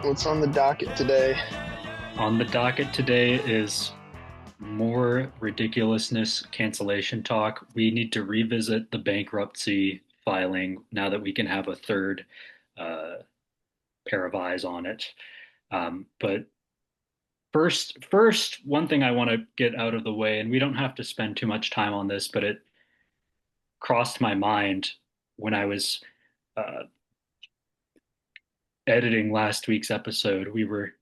What's on the docket today? On the docket today is more ridiculousness cancellation talk. We need to revisit the bankruptcy filing now that we can have a third uh, pair of eyes on it. But first, one thing I want to get out of the way, and we don't have to spend too much time on this, but it crossed my mind when I was uh, editing last week's episode. We were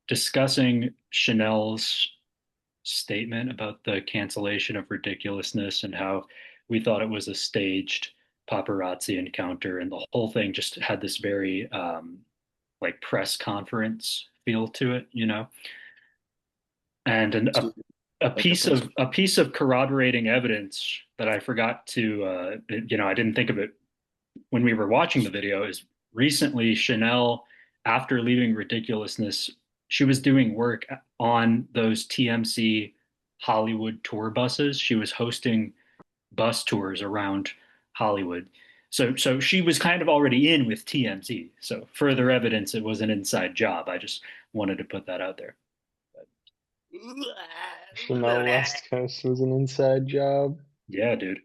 discussing Chanel's statement about the cancellation of ridiculousness and how we thought it was a staged paparazzi encounter, and the whole thing just had this very like press conference feel to it, you know. And Like a press. a piece of corroborating evidence that I forgot to I didn't think of it when we were watching the video is recently Chanel, after leaving Ridiculousness, she was doing work on those TMC Hollywood tour buses. She was hosting bus tours around Hollywood. So she was kind of already in with TMZ. So further evidence it was an inside job. I just wanted to put that out there. Chanel West Coast was an inside job. Yeah, dude.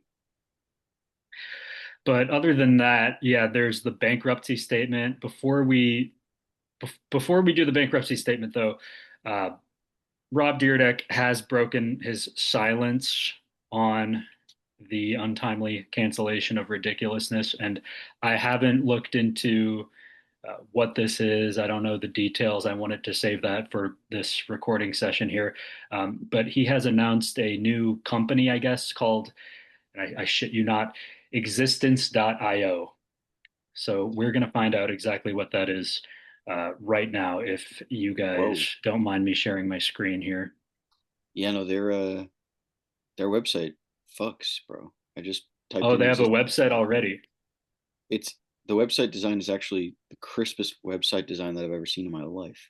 But other than that, yeah, there's the bankruptcy statement. Before we do the bankruptcy statement, though, uh, Rob Dyrdek has broken his silence on the untimely cancellation of ridiculousness, and I haven't looked into what this is. I don't know the details. I wanted to save that for this recording session here. But he has announced a new company, I guess, called, and I shit you not, existence.io. So we're going to find out exactly what that is right now, if you Whoa. guys don't mind me sharing my screen here. Yeah, no, their website fucks, bro. I just typed Oh, in they have a exist. website already. It's the website design is actually the crispest website design that I've ever seen in my life.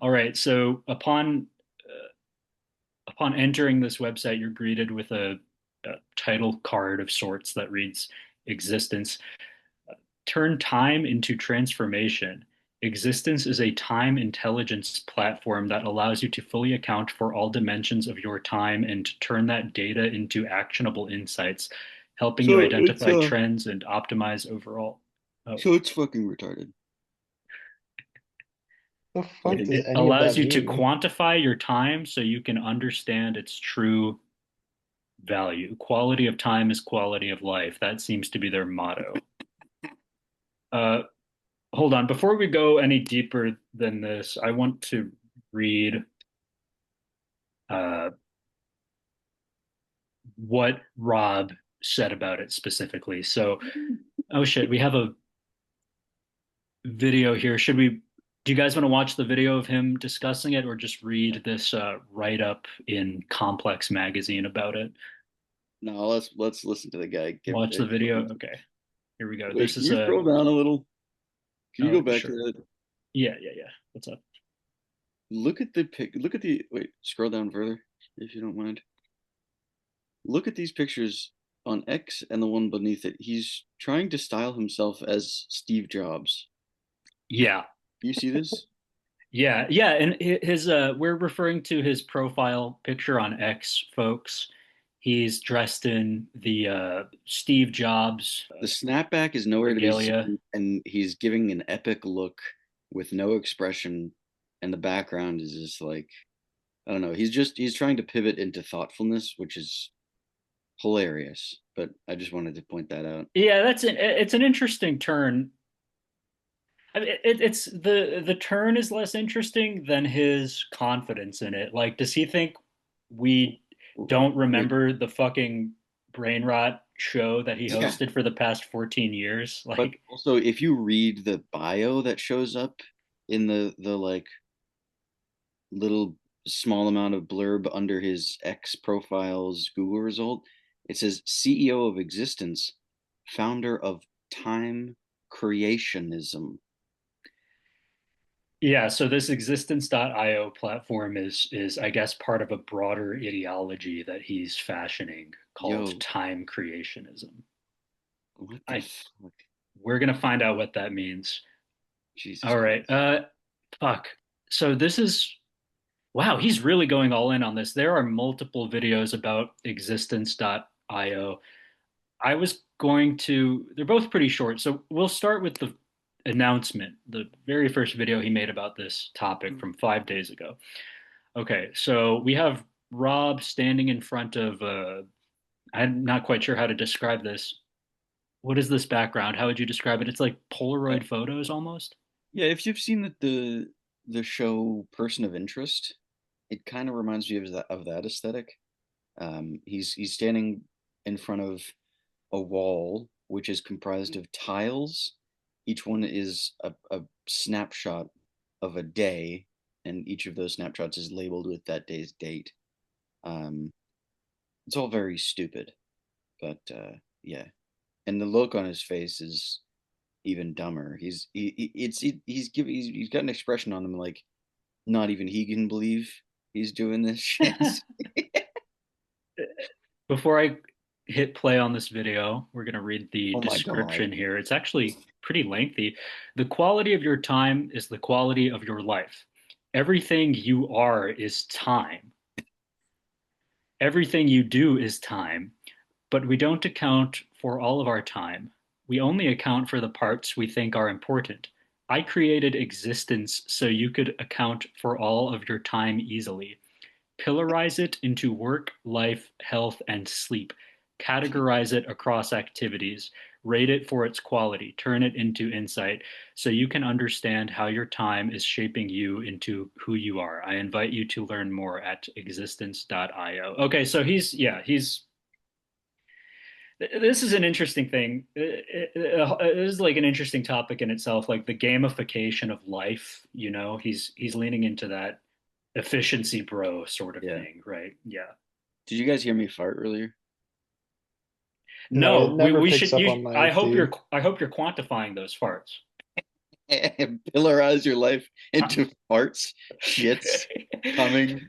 All right. So upon entering this website, you're greeted with a title card of sorts that reads "Existence." Turn time into transformation. Existence is a time intelligence platform that allows you to fully account for all dimensions of your time and to turn that data into actionable insights, helping you So it's identify trends and optimize overall. Oh, so it's fucking retarded. The Like fuck does it any of allows that you to mean? quantify your time so you can understand its true value. Quality of time is quality of life. That seems to be their motto. Uh, Hold on. Before we go any deeper than this, I want to read uh, what Rob said about it specifically. So, oh shit, we have a video here. Do you guys want to watch the video of him discussing it or just read this write-up in Complex magazine about it? No, let's listen to the guy give Watch the it. video. Okay, here we go. Wait, This can is you a, scroll down a little? Can you go oh, back to sure. that? Yeah. What's up? Look at the pic. Look at the wait. Scroll down further, if you don't mind. Look at these pictures on X and the one beneath it. He's trying to style himself as Steve Jobs. Yeah. You see this? Yeah, and his we're referring to his profile picture on X, folks. He's dressed in the Steve Jobs The snapback is nowhere to be regalia. seen, and he's giving an epic look with no expression, and the background is just like I don't know. He's trying to pivot into thoughtfulness, which is hilarious. But I just wanted to point that out. Yeah, it's an interesting turn. I mean, it's the turn is less interesting than his confidence in it. Like, does he think we don't Wait, remember the fucking brain rot show that he yeah. hosted for the past 14 years? But Like, also, if you read the bio that shows up in the like little small amount of blurb under his X profile's Google result, it says CEO of Existence, founder of Time Creationism. yeah, so this existence.io platform is I guess part of a broader ideology that he's fashioning called Yo, time creationism. what the I fuck? We're gonna find out what that means. Jesus All right. Christ. Fuck. So this is wow, he's really going all in on this. There are multiple videos about existence.io. I was going to, they're both pretty short. So we'll start with the announcement, the very first video he made about this topic from 5 days ago. Okay, so we have Rob standing in front of, I'm not quite sure how to describe this. What is this background? How would you describe it? It's like Uh, Polaroid photos almost. yeah, if you've seen the show Person of Interest, it kind of reminds me of that aesthetic. He's standing in front of a wall which is comprised of tiles. Each one is a snapshot of a day, and each of those snapshots is labeled with that day's date. Um, it's all very stupid, but yeah. And the look on his face is even dumber. He's got an expression on him like not even he can believe he's doing this shit. Before I hit play on this video, we're going to read the Oh my god. description here. It's actually pretty lengthy. The quality of your time is the quality of your life. Everything you are is time. Everything you do is time, but we don't account for all of our time. We only account for the parts we think are important. I created existence so you could account for all of your time easily. Pillarize it into work, life, health, and sleep. Categorize it across activities. Rate it for its quality. Turn it into insight so you can understand how your time is shaping you into who you are. I invite you to learn more at existence.io. Okay, so he's this is an interesting thing. It is like an interesting topic in itself, like the gamification of life. He's leaning into that efficiency bro sort of Yeah. thing, right? Yeah. Did you guys hear me fart earlier? No, it No, we never we picks should. up You. on my I hope feed. you're quantifying those farts. Pillarize your life into farts, shits coming.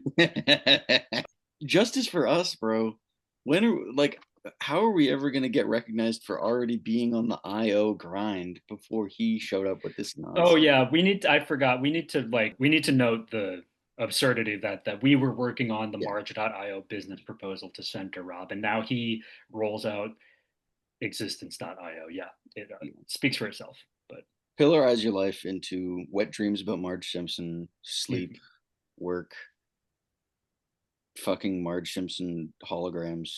Justice for us, bro. When are like how are we ever gonna get recognized for already being on the IO grind before he showed up with this Oh nonsense? yeah, we need. I forgot. We need to note the absurdity that we were working on the Yeah. Marge.io business proposal to send to Rob, and now he rolls out existence.io. Yeah, it speaks for itself. But Pillarize your life into wet dreams about Marge Simpson, sleep, work, fucking Marge Simpson holograms.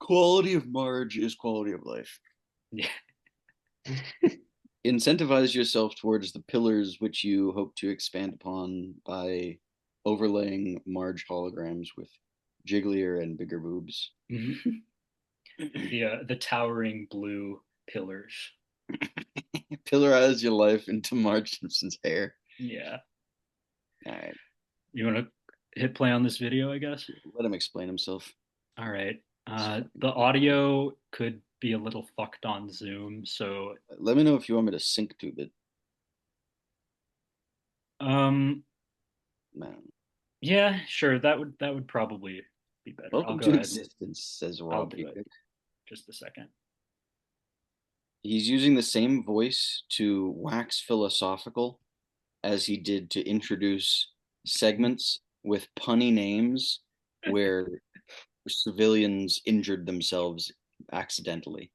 Quality of Marge is quality of life. yeah, Incentivize yourself towards the pillars which you hope to expand upon by overlaying Marge holograms with jigglier and bigger boobs. the towering blue pillars. Pillarize your life into Marge Simpson's hair. Yeah. All right. You want to hit play on this video, I guess? Let him explain himself. All right. The audio could be a little fucked on Zoom, so Let me know if you want me to sync tube it. um Man. yeah, sure. That would probably be better. I'll Welcome go to ahead. existence, says I'll Rob do it. Dyrdek. Just a second. He's using the same voice to wax philosophical as he did to introduce segments with punny names where civilians injured themselves accidentally.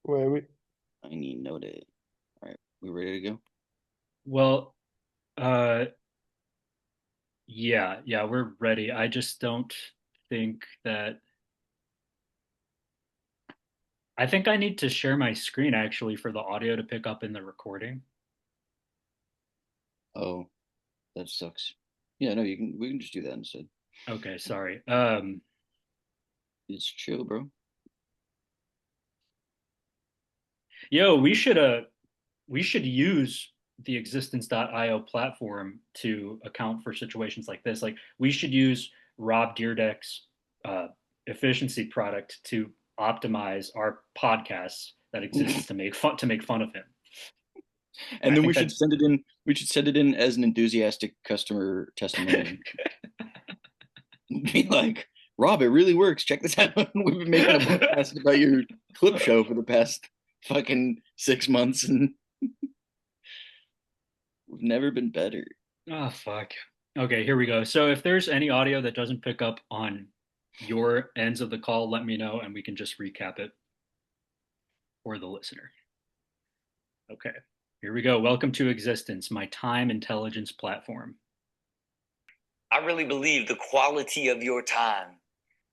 Wait. I need noted. All right, we ready to go? Well, uh yeah, we're ready. I just don't think that I think I need to share my screen actually for the audio to pick up in the recording. Oh, that sucks. Yeah, no, you can. We can just do that instead. Okay, sorry. It's chill, bro. Yo, we should use the existence.io platform to account for situations like this. Like we should use Rob Dyrdek's uh, efficiency product to optimize our podcasts that exists to make fun of him. And I then we think should that's send it in. We should send it in as an enthusiastic customer testimonial. Be like, Rob, it really works. Check this out. We've been making a podcast about your clip show for the past fucking 6 months, and we've never been better. Oh, fuck. Okay, here we go. So if there's any audio that doesn't pick up on your ends of the call, let me know and we can just recap it for the listener. Okay, here we go. Welcome to Existence, my time intelligence platform. I really believe the quality of your time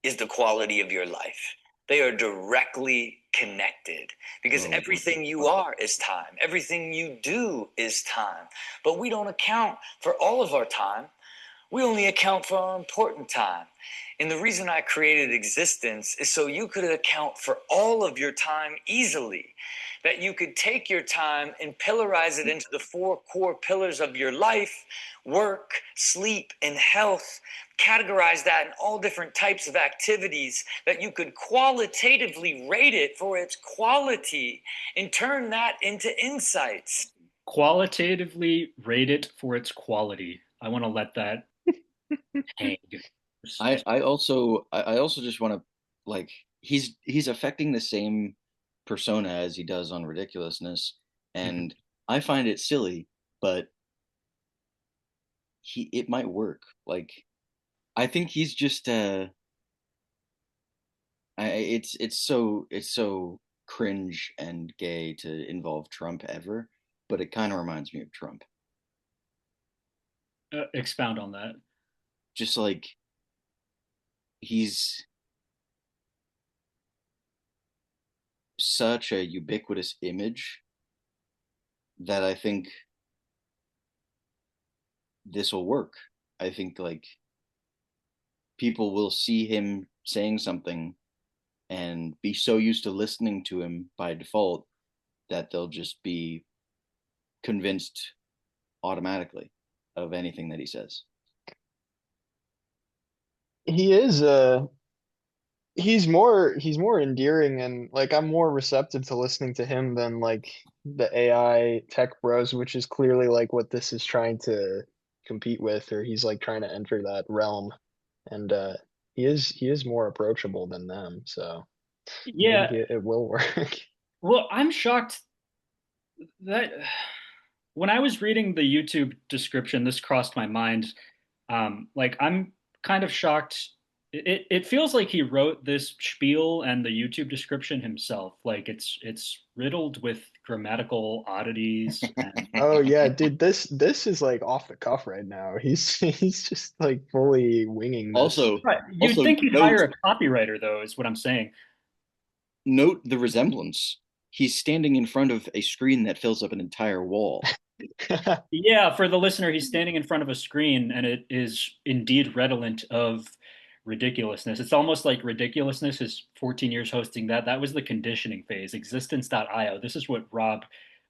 is the quality of your life. They are directly connected because everything you are is time. Everything you do is time. But we don't account for all of our time. We only account for our important time. And the reason I created Existence is so you could account for all of your time easily. That you could take your time and pillarize it into the 4 core pillars of your life: work, sleep, and health. Categorize that in all different types of activities, that you could qualitatively rate it for its quality and turn that into insights. Qualitatively rate it for its quality. I want to let that hang. I also just want to, like, he's affecting the same persona as he does on Ridiculousness, and I find it silly, but it might work. Like, I think he's just it's so cringe and gay to involve Trump ever, but it kind of reminds me of Trump. Expound on that. Just like he's such a ubiquitous image that I think this will work. I think, like, people will see him saying something and be so used to listening to him by default that they'll just be convinced automatically of anything that he says. He is he's more endearing, and like I'm more receptive to listening to him than like the AI tech bros, which is clearly like what this is trying to compete with, or he's like trying to enter that realm. And he is more approachable than them, so I Yeah. think it will work. Well, I'm shocked that when I was reading the YouTube description, this crossed my mind. Like, I'm kind of shocked. It feels like he wrote this spiel and the YouTube description himself. Like, it's riddled with grammatical oddities. And Oh yeah, dude, this is like off the cuff right now. He's just like fully winging this. Also, right. You'd think he'd hire a copywriter, though, is what I'm saying. Note the resemblance. He's standing in front of a screen that fills up an entire wall. Yeah, for the listener, he's standing in front of a screen and it is indeed redolent of ridiculousness. It's almost like Ridiculousness is 14 years hosting that. That was the conditioning phase. Existence.io. This is what Rob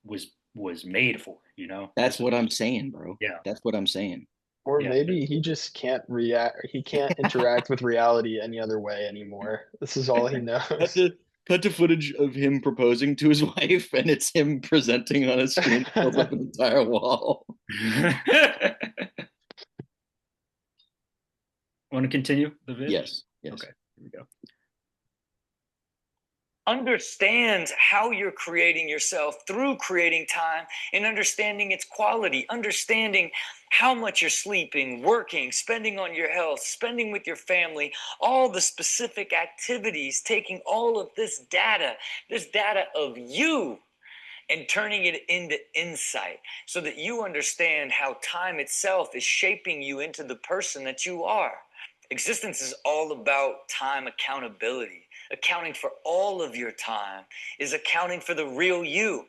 was made for, you know? That's what I'm saying, bro. Yeah. That's what I'm saying. Or Yeah. maybe he just can't react. He can't interact with reality any other way anymore. This is all he knows. Cut to footage of him proposing to his wife, and it's him presenting on a screen that fills up an entire wall. Want to continue the vid? Yes. Okay, here we go. Understand how you're creating yourself through creating time and understanding its quality, understanding how much you're sleeping, working, spending on your health, spending with your family, all the specific activities, taking all of this data of you, and turning it into insight so that you understand how time itself is shaping you into the person that you are. Existence is all about time accountability. Accounting for all of your time is accounting for the real you.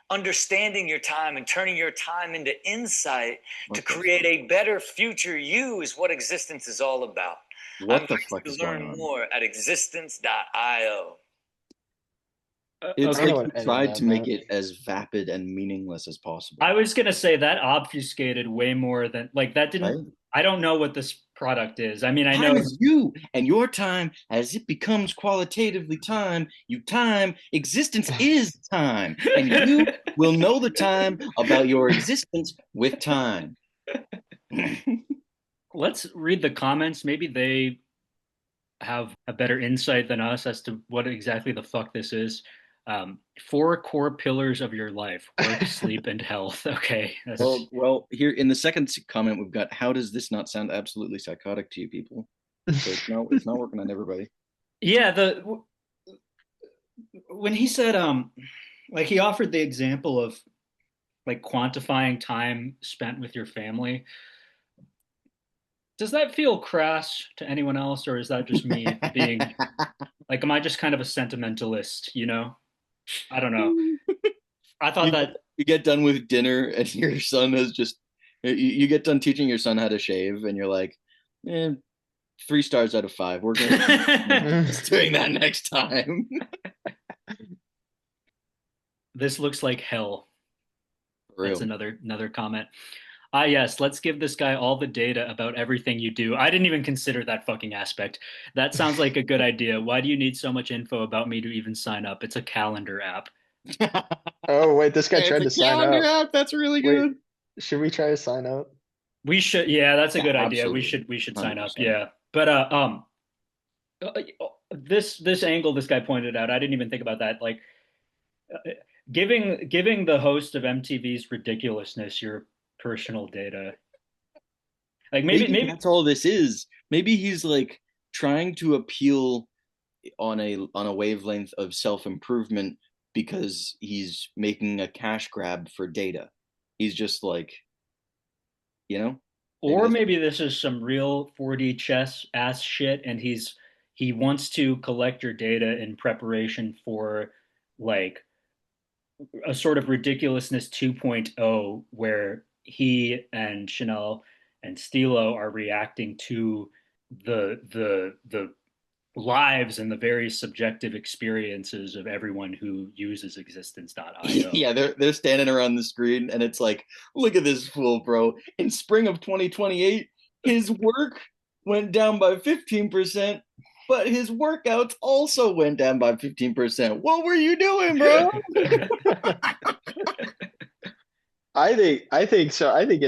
Understanding your time and turning your time into insight to create a better future you is what Existence is all about. What the fuck is going on? Learn more at existence.io. It's Okay. like he tried to make it as vapid and meaningless as possible. I was gonna say that obfuscated way more than like that didn't. Right? I don't know what this product is. I mean, I Time know is you, and your time, as it becomes qualitatively time, existence is time, and you will know the time about your existence with time. Let's read the comments. Maybe they have a better insight than us as to what exactly the fuck this is. 4 core pillars of your life: work, sleep, and health. Okay, that's Well, here in the second comment, we've got, how does this not sound absolutely psychotic to you people? So it's not working on everybody. yeah. The when he said like he offered the example of like quantifying time spent with your family. Does that feel crass to anyone else, or is that just me being like, am I just kind of a sentimentalist, you know? I don't know. I thought that You get done with dinner and your son has just you get done teaching your son how to shave and you're like, 3 stars out of 5. We're gonna doing that next time. this looks like hell. For That's real. another comment. Ah, yes, let's give this guy all the data about everything you do. I didn't even consider that fucking aspect. That sounds like a good idea. Why do you need so much info about me to even sign up? It's a calendar app. Oh, wait, this guy It's tried a to sign calendar up. app. That's really Wait, good. should we try to sign up? We should, yeah, that's a Yeah, good idea. We absolutely. should we should sign up. 100%. Yeah. But uh, this angle this guy pointed out, I didn't even think about that. Like uh, giving the host of MTV's Ridiculousness your personal data. Like Maybe maybe that's all this is. Maybe he's like trying to appeal on a wavelength of self-improvement because he's making a cash grab for data. He's just like, you know, maybe or that's maybe this is some real 4D chess ass shit and he wants to collect your data in preparation for like a sort of ridiculousness 2.0 where he and Chanel and Stilo are reacting to the lives and the very subjective experiences of everyone who uses existence.io. yeah, they're standing around the screen and it's like, look at this fool, bro. In spring of 2028, his work went down by 15%, but his workouts also went down by 15%. What were you doing, bro? I think so. I think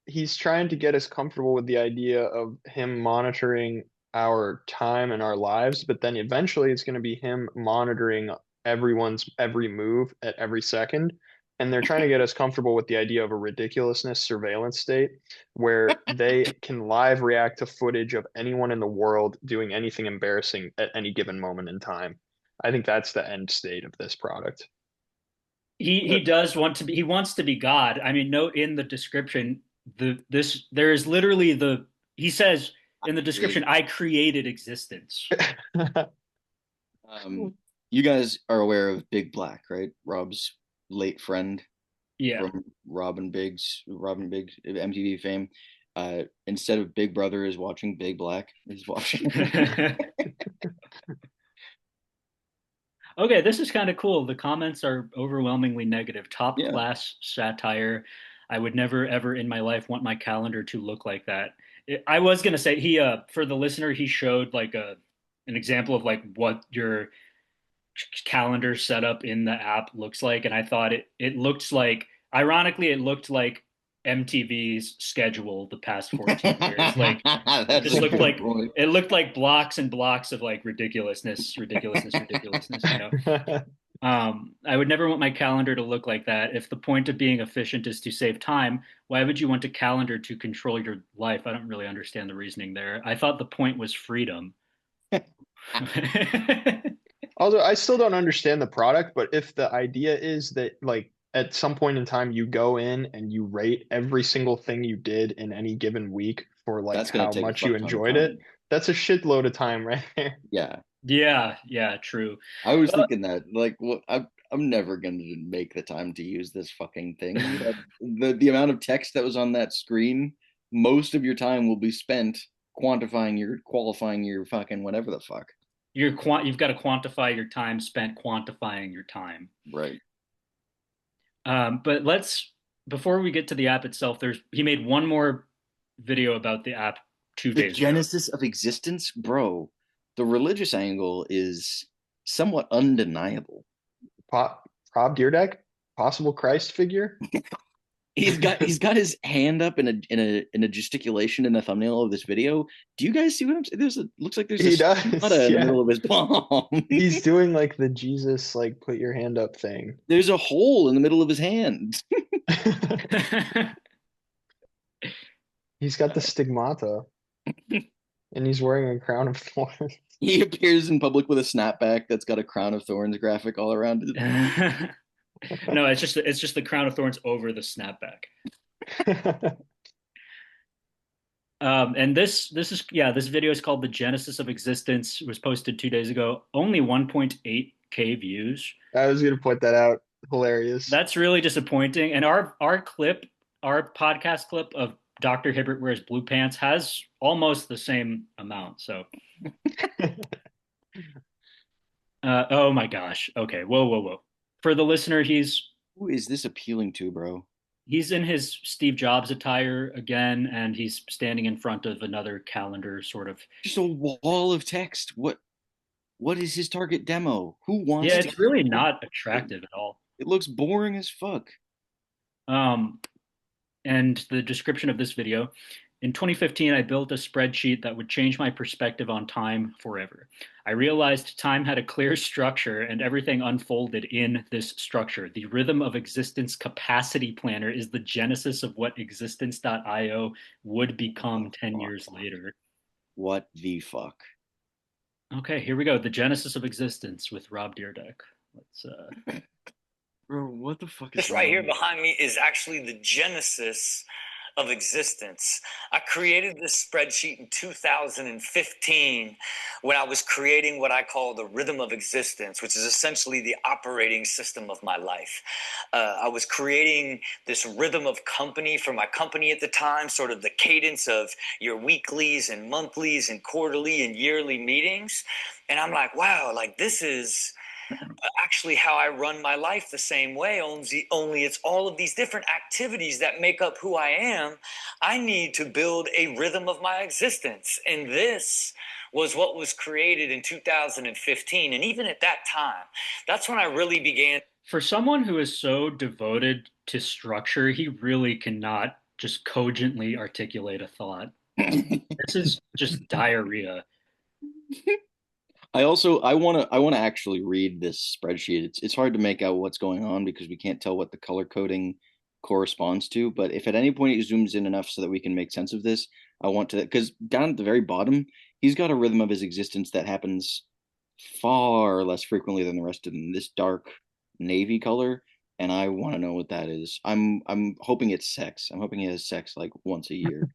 he's trying to get us comfortable with the idea of him monitoring our time and our lives, but then eventually it's going to be him monitoring everyone's every move at every second. And they're trying to get us comfortable with the idea of a ridiculousness surveillance state where they can live react to footage of anyone in the world doing anything embarrassing at any given moment in time. I think that's the end state of this product. He does want to be he wants to be God. I mean, note in the description there is literally the he says in the description, I created existence. Um, you guys are aware of Big Black, right? Rob's late friend Yeah. from Robin Biggs MTV fame. Instead of Big Brother is watching Big Black is watching. Okay, this is kind of cool. The comments are overwhelmingly negative. Top Yeah. class satire. I would never ever in my life want my calendar to look like that. I was gonna say he for the listener he showed like a an example of like what your calendar setup in the app looks like, and I thought it looked like ironically it looked like MTV's schedule the past 14 years. Like it That's just a looked good like point. it looked like blocks and blocks of like ridiculousness, you know. I would never want my calendar to look like that. If the point of being efficient is to save time, why would you want a calendar to control your life? I don't really understand the reasoning there. I thought the point was freedom. Although I still don't understand the product, but if the idea is that like at some point in time you go in and you rate every single thing you did in any given week for like That's gonna how take a much you fuck ton of enjoyed it, time. that's a shitload of time right there. Yeah. Yeah, yeah, true. I was Uh, thinking that, like, what I'm never gonna make the time to use this fucking thing. The amount of text that was on that screen, most of your time will be spent qualifying your fucking whatever the fuck. you've got to quantify your time spent quantifying your time. Right. But let's before we get to the app itself, there's he made one more video about the app two The days ago. genesis of existence, bro. The religious angle is somewhat undeniable. Rob Dyrdek, possible Christ figure. He's got his hand up in a gesticulation in the thumbnail of this video. Do you guys see what I'm saying? Looks like there's a He does, stigmata in the yeah. middle of his palm. He's doing like the Jesus, like put your hand up thing. There's a hole in the middle of his hand. He's got the stigmata, and he's wearing a crown of thorns. He appears in public with a snapback that's got a crown of thorns graphic all around it. No, it's just the crown of thorns over the snapback. And this video is called "The Genesis of Existence." It was posted 2 days ago. Only 1.8K views. I was gonna point that out. Hilarious. That's really disappointing. And our podcast clip of Dr. Hibbert wears blue pants has almost the same amount. So, oh my gosh. Okay, whoa. For the listener, Who is this appealing to, bro? he's in his Steve Jobs attire again, and he's standing in front of another calendar, sort of. Just a wall of text. What is his target demo? Who wants Yeah, to it's really not attractive at all. It looks boring as fuck. And the description of this video. In 2015, I built a spreadsheet that would change my perspective on time forever. I realized time had a clear structure and everything unfolded in this structure. The rhythm of existence capacity planner is the genesis of what existence.io would become 10 years later. What the fuck? Okay, here we go. The Genesis of Existence with Rob Dyrdek. Let's Bro, what the fuck is This right here behind me is actually the genesis of existence. I created this spreadsheet in 2015 when I was creating what I call the rhythm of existence, which is essentially the operating system of my life. I was creating this rhythm of company for my company at the time, sort of the cadence of your weeklies and monthlies and quarterly and yearly meetings. And I'm like, wow, like this is actually how I run my life the same way, only it's all of these different activities that make up who I am. I need to build a rhythm of my existence. And this was what was created in 2015. And even at that time, that's when I really began. For someone who is so devoted to structure, he really cannot just cogently articulate a thought. This is just diarrhea. I want to actually read this spreadsheet. It's hard to make out what's going on because we can't tell what the color coding corresponds to. But if at any point it zooms in enough so that we can make sense of this, I want to, because down at the very bottom, he's got a rhythm of his existence that happens far less frequently than the rest of them. This dark navy color, and I want to know what that is. I'm hoping it's sex. I'm hoping he has sex like once a year.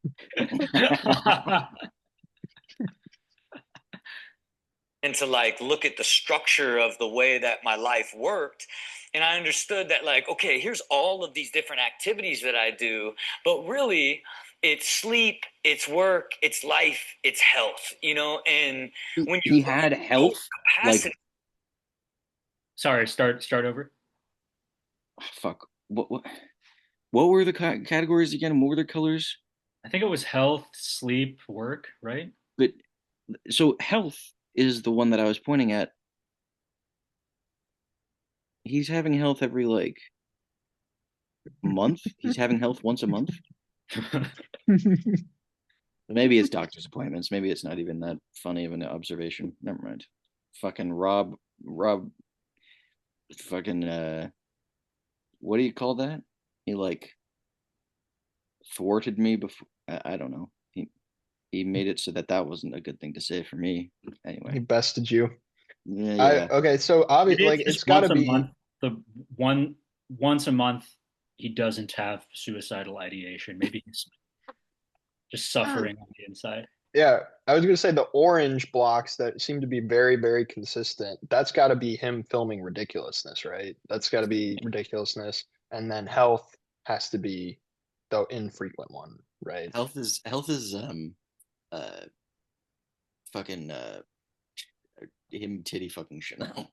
And to like look at the structure of the way that my life worked. And I understood that, like, okay, here's all of these different activities that I do, but really it's sleep, it's work, it's life, it's health, you know. And when he had health capacity, like, sorry, start over. Fuck. What were the categories again? What were the colors? I think it was health, sleep, work, right? But so health is the one that I was pointing at. He's having health every like month. He's having health once a month. Maybe it's doctor's appointments. Maybe it's not even that funny of an observation. Never mind. Fucking Rob fucking what do you call that? He like thwarted me before. I don't know. He made it so that wasn't a good thing to say for me. Anyway, he bested you. Yeah. Okay, so obviously, like it's got to be once a month. He doesn't have suicidal ideation. Maybe he's just suffering on the inside. Yeah, I was gonna say the orange blocks that seem to be very, very consistent. That's got to be him filming Ridiculousness, right? That's got to be Ridiculousness, and then health has to be the infrequent one, right? Health is fucking him titty fucking Chanel.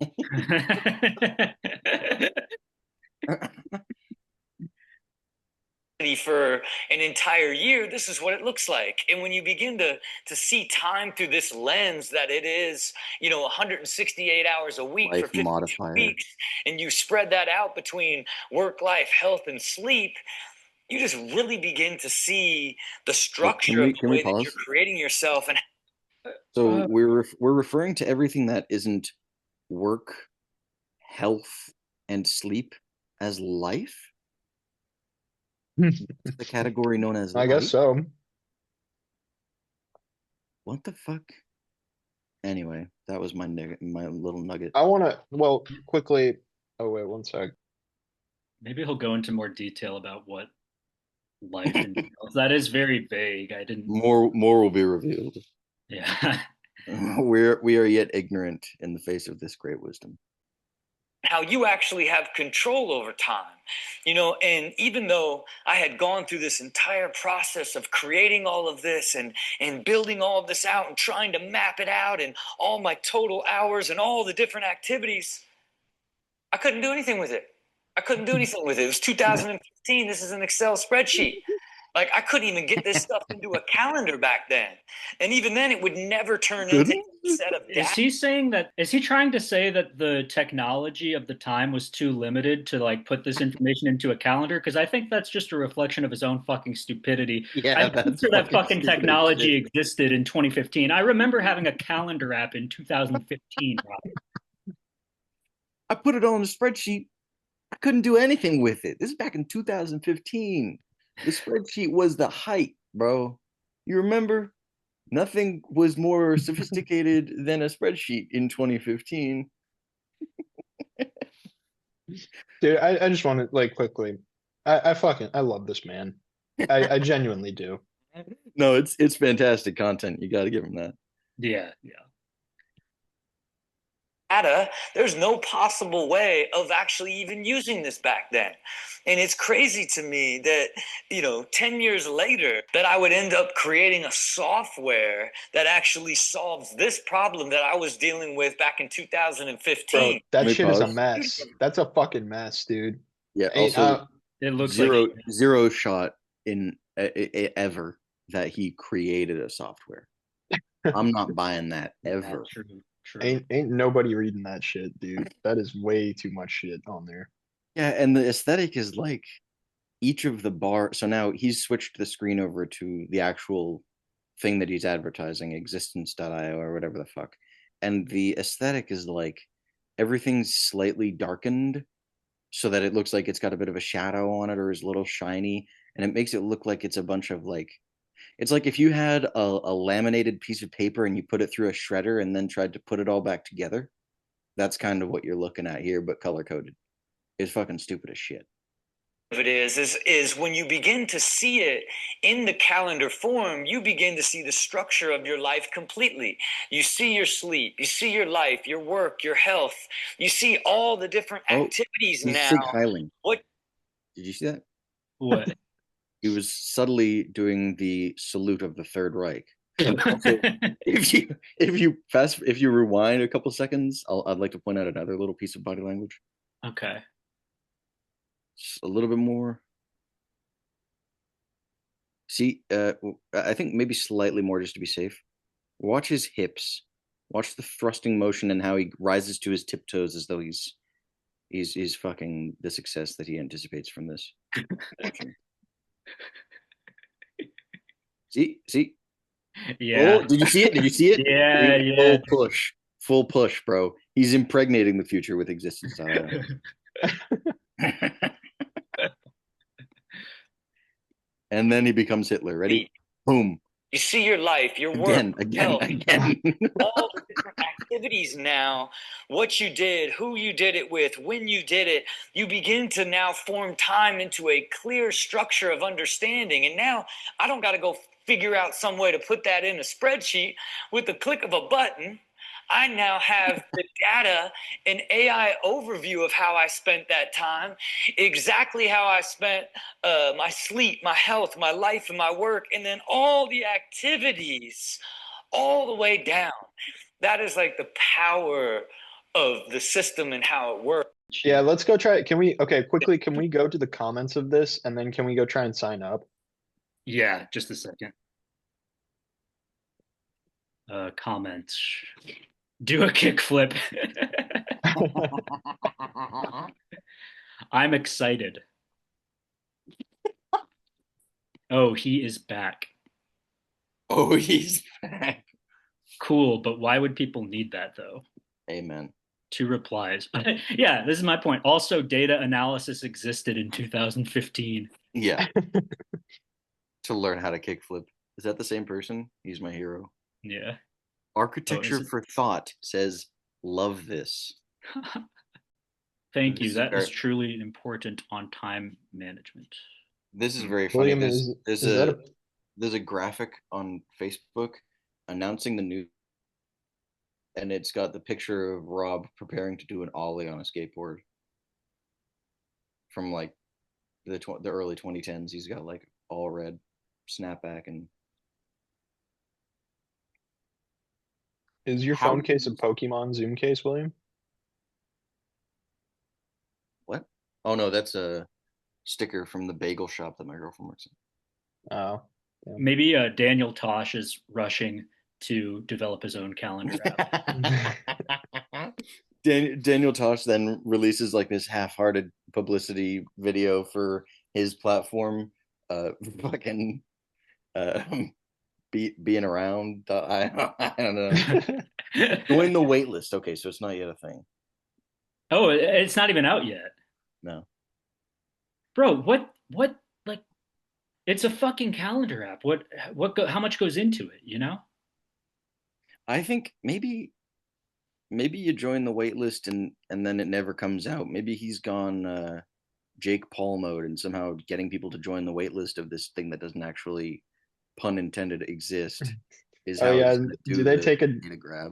For an entire year, this is what it looks like. And when you begin to see time through this lens that it is, 168 hours a week for 52 weeks, and you spread that out between work, life, health, and sleep, you just really begin to see the Wait, structure of the can we way that you're pause? creating yourself. And So we're referring to everything that isn't work, health, and sleep as life. It's the category known as I guess life. so. What the fuck? Anyway, that was my little nugget. I want to, well, quickly. Oh, wait, one sec. Maybe he'll go into more detail about what life entails. That is very vague. I didn't. More will be revealed. Yeah. We are yet ignorant in the face of this great wisdom. how you actually have control over time, and even though I had gone through this entire process of creating all of this and building all of this out and trying to map it out and all my total hours and all the different activities, I couldn't do anything with it. It was 2015. This is an Excel spreadsheet. Like, I couldn't even get this stuff into a calendar back then. And even then, it would never turn into a set of data. Is he trying to say that the technology of the time was too limited to like put this information into a calendar? Because I think that's just a reflection of his own fucking stupidity. Yeah, I'm that's sure that fucking stupid technology shit. existed in 2015. I remember having a calendar app in 2015, Rob. I put it on a spreadsheet. I couldn't do anything with it. This is back in 2015. The spreadsheet was the height, bro. You remember? Nothing was more sophisticated than a spreadsheet in 2015. Dude, I just want to, like, quickly. I love this man. I genuinely do. No, it's fantastic content. You got to give him that. Yeah, yeah. Data, there's no possible way of actually even using this back then. And it's crazy to me that, 10 years later, that I would end up creating a software that actually solves this problem that I was dealing with back in 2015. Bro, that shit is a Pause. mess. That's a fucking mess, dude. Yeah. Ain't, Also, It looks zero shot in ever that he created a software. I'm not buying that ever. true. ain't nobody reading that shit, dude. That is way too much shit on there. Yeah, and the aesthetic is like each of the bar. So now he's switched the screen over to the actual thing that he's advertising, existence.io or whatever the fuck. And the aesthetic is like everything's slightly darkened so that it looks like it's got a bit of a shadow on it or is a little shiny. And it makes it look like it's a bunch of like, it's like if you had a laminated piece of paper and you put it through a shredder and then tried to put it all back together. That's kind of what you're looking at here, but color coded. It's fucking stupid as shit. It is when you begin to see it in the calendar form, you begin to see the structure of your life completely. You see your sleep, you see your life, your work, your health. You see all the different activities he's now. Sig-heiling. What? Did you see that? What? He was subtly doing the salute of the Third Reich. Also, if you rewind a couple seconds, I'd like to point out another little piece of body language. Okay. Just a little bit more. See, I think maybe slightly more just to be safe. Watch his hips. Watch the thrusting motion and how he rises to his tiptoes as though he's fucking the success that he anticipates from this. See. Yeah. Oh, did you see it? Did you see it? Yeah. Full push, bro. He's impregnating the future with existence. And then he becomes Hitler. Ready? Boom. You see your life, your work, again. all the different activities now, what you did, who you did it with, when you did it. You begin to now form time into a clear structure of understanding. And now I don't got to go figure out some way to put that in a spreadsheet with the click of a button. I now have the data, an AI overview of how I spent that time, exactly how I spent my sleep, my health, my life, and my work, and then all the activities all the way down. That is like the power of the system and how it works. Yeah, let's go try it. Can we go to the comments of this and then can we go try and sign up? Yeah, just a second. Comments. Do a kickflip. I'm excited. Oh, he is back. Oh, he's back. Cool, but why would people need that though? Amen. 2 replies. Yeah, this is my point. Also, data analysis existed in 2015. Yeah, to learn how to kickflip. Is that the same person? He's my hero. Yeah. Oh, is Architecture it? for Thought says, love this. Thank you. This is That is very, truly important on time management. this is Hmm. very funny. William, There's is that a a there's a graphic on Facebook announcing the news, and it's got the picture of Rob preparing to do an ollie on a skateboard from like the early 2010s. He's got like all red snapback and is your how phone do you case a use Pokemon Zoom case, William? what? Oh no, that's a sticker from the bagel shop that my girlfriend works Oh, yeah. Maybe Daniel Tosh is rushing to develop his own calendar app. Daniel Tosh then releases like this half-hearted publicity video for his platform, uh, fucking uh, being around. I don't know. Join the wait list. Okay, so it's not yet a thing. Oh, it's not even out yet. No, Bro, what like it's a fucking calendar app. How much goes into it, you know? I think maybe you join the wait list and then it never comes out. Maybe he's gone Jake Paul mode and somehow getting people to join the wait list of this thing that doesn't actually, pun intended, exist is Oh how yeah. he's going to do the data grab.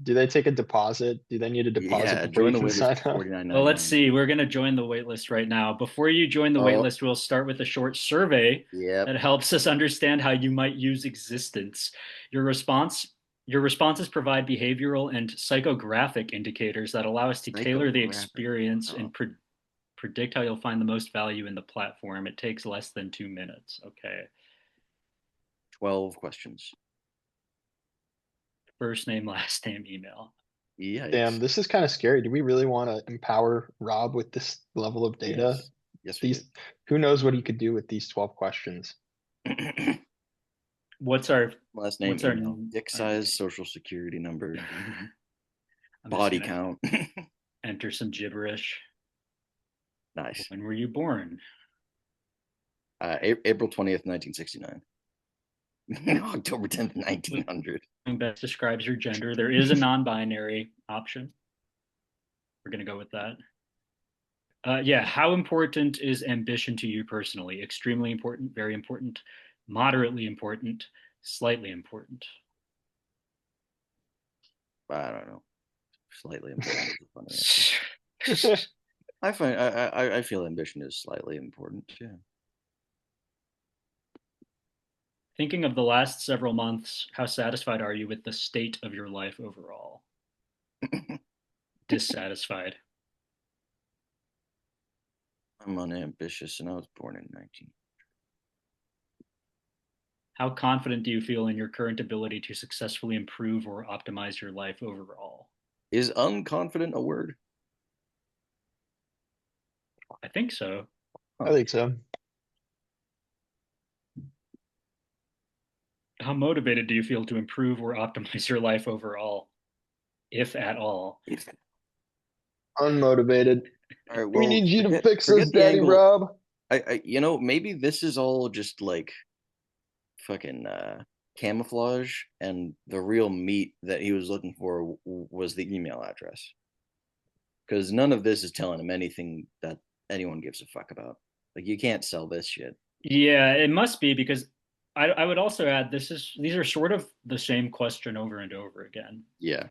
Do they take a deposit? Do they need a deposit Yeah, before join you the can wait list sign for up? Well, let's 49.99. see. We're going to join the waitlist right now. Before you join the Oh, waitlist, we'll start with a short survey yep. that helps us understand how you might use existence. Your response, your responses provide behavioral and psychographic indicators that allow us to tailor the Psychographic. experience Oh, and predict how you'll find the most value in the platform. It takes less than 2 minutes. Okay. 12 questions. First name, last name, email. Yikes. Damn, this is kind of scary. Do we really want to empower Rob with this level of data? Yes. Yes, we do. These, who knows what he could do with these 12 questions? What's our Last name, what's email, dick our size, social security number, I'm just body gonna count. enter some gibberish. Nice. When were you born? April 20th, 1969. October 10th, 1900. Best describes your gender. There is a non-binary option. We're gonna go with that. Yeah, how important is ambition to you personally? Extremely important, very important, moderately important, slightly important. I don't know. Slightly important is a funny answer. I feel ambition is slightly important. Yeah. Thinking of the last several months, how satisfied are you with the state of your life overall? Dissatisfied. I'm unambitious and I was born in 19. How confident do you feel in your current ability to successfully improve or optimize your life overall? Is unconfident a word? I think so. I Huh. think so. How motivated do you feel to improve or optimize your life overall, if at all? Unmotivated. All right, We well, need you to fix this, forget the Daddy angle. Rob. Maybe this is all just like fucking camouflage, and the real meat that he was looking for was the email address. Because none of this is telling him anything that anyone gives a fuck about. Like, you can't sell this shit. Yeah, it must be because I would also add these are sort of the same question over and over again. Yeah.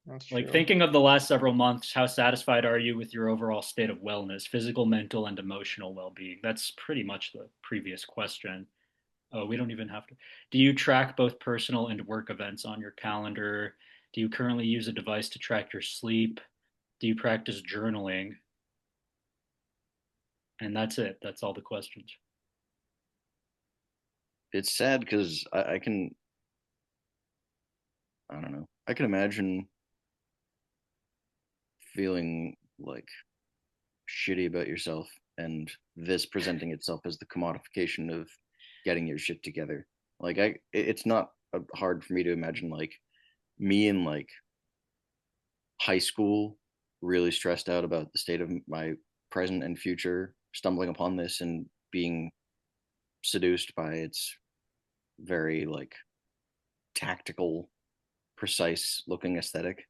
That's Like true. thinking of the last several months, how satisfied are you with your overall state of wellness, physical, mental, and emotional well-being? That's pretty much the previous question. Oh, we don't even have to. Do you track both personal and work events on your calendar? Do you currently use a device to track your sleep? Do you practice journaling? And that's it. That's all the questions. It's sad because I don't know. I can imagine feeling like shitty about yourself and this presenting itself as the commodification of getting your shit together. Like it's not hard for me to imagine like me in like high school, really stressed out about the state of my present and future, stumbling upon this and being seduced by its very like tactical, precise looking aesthetic,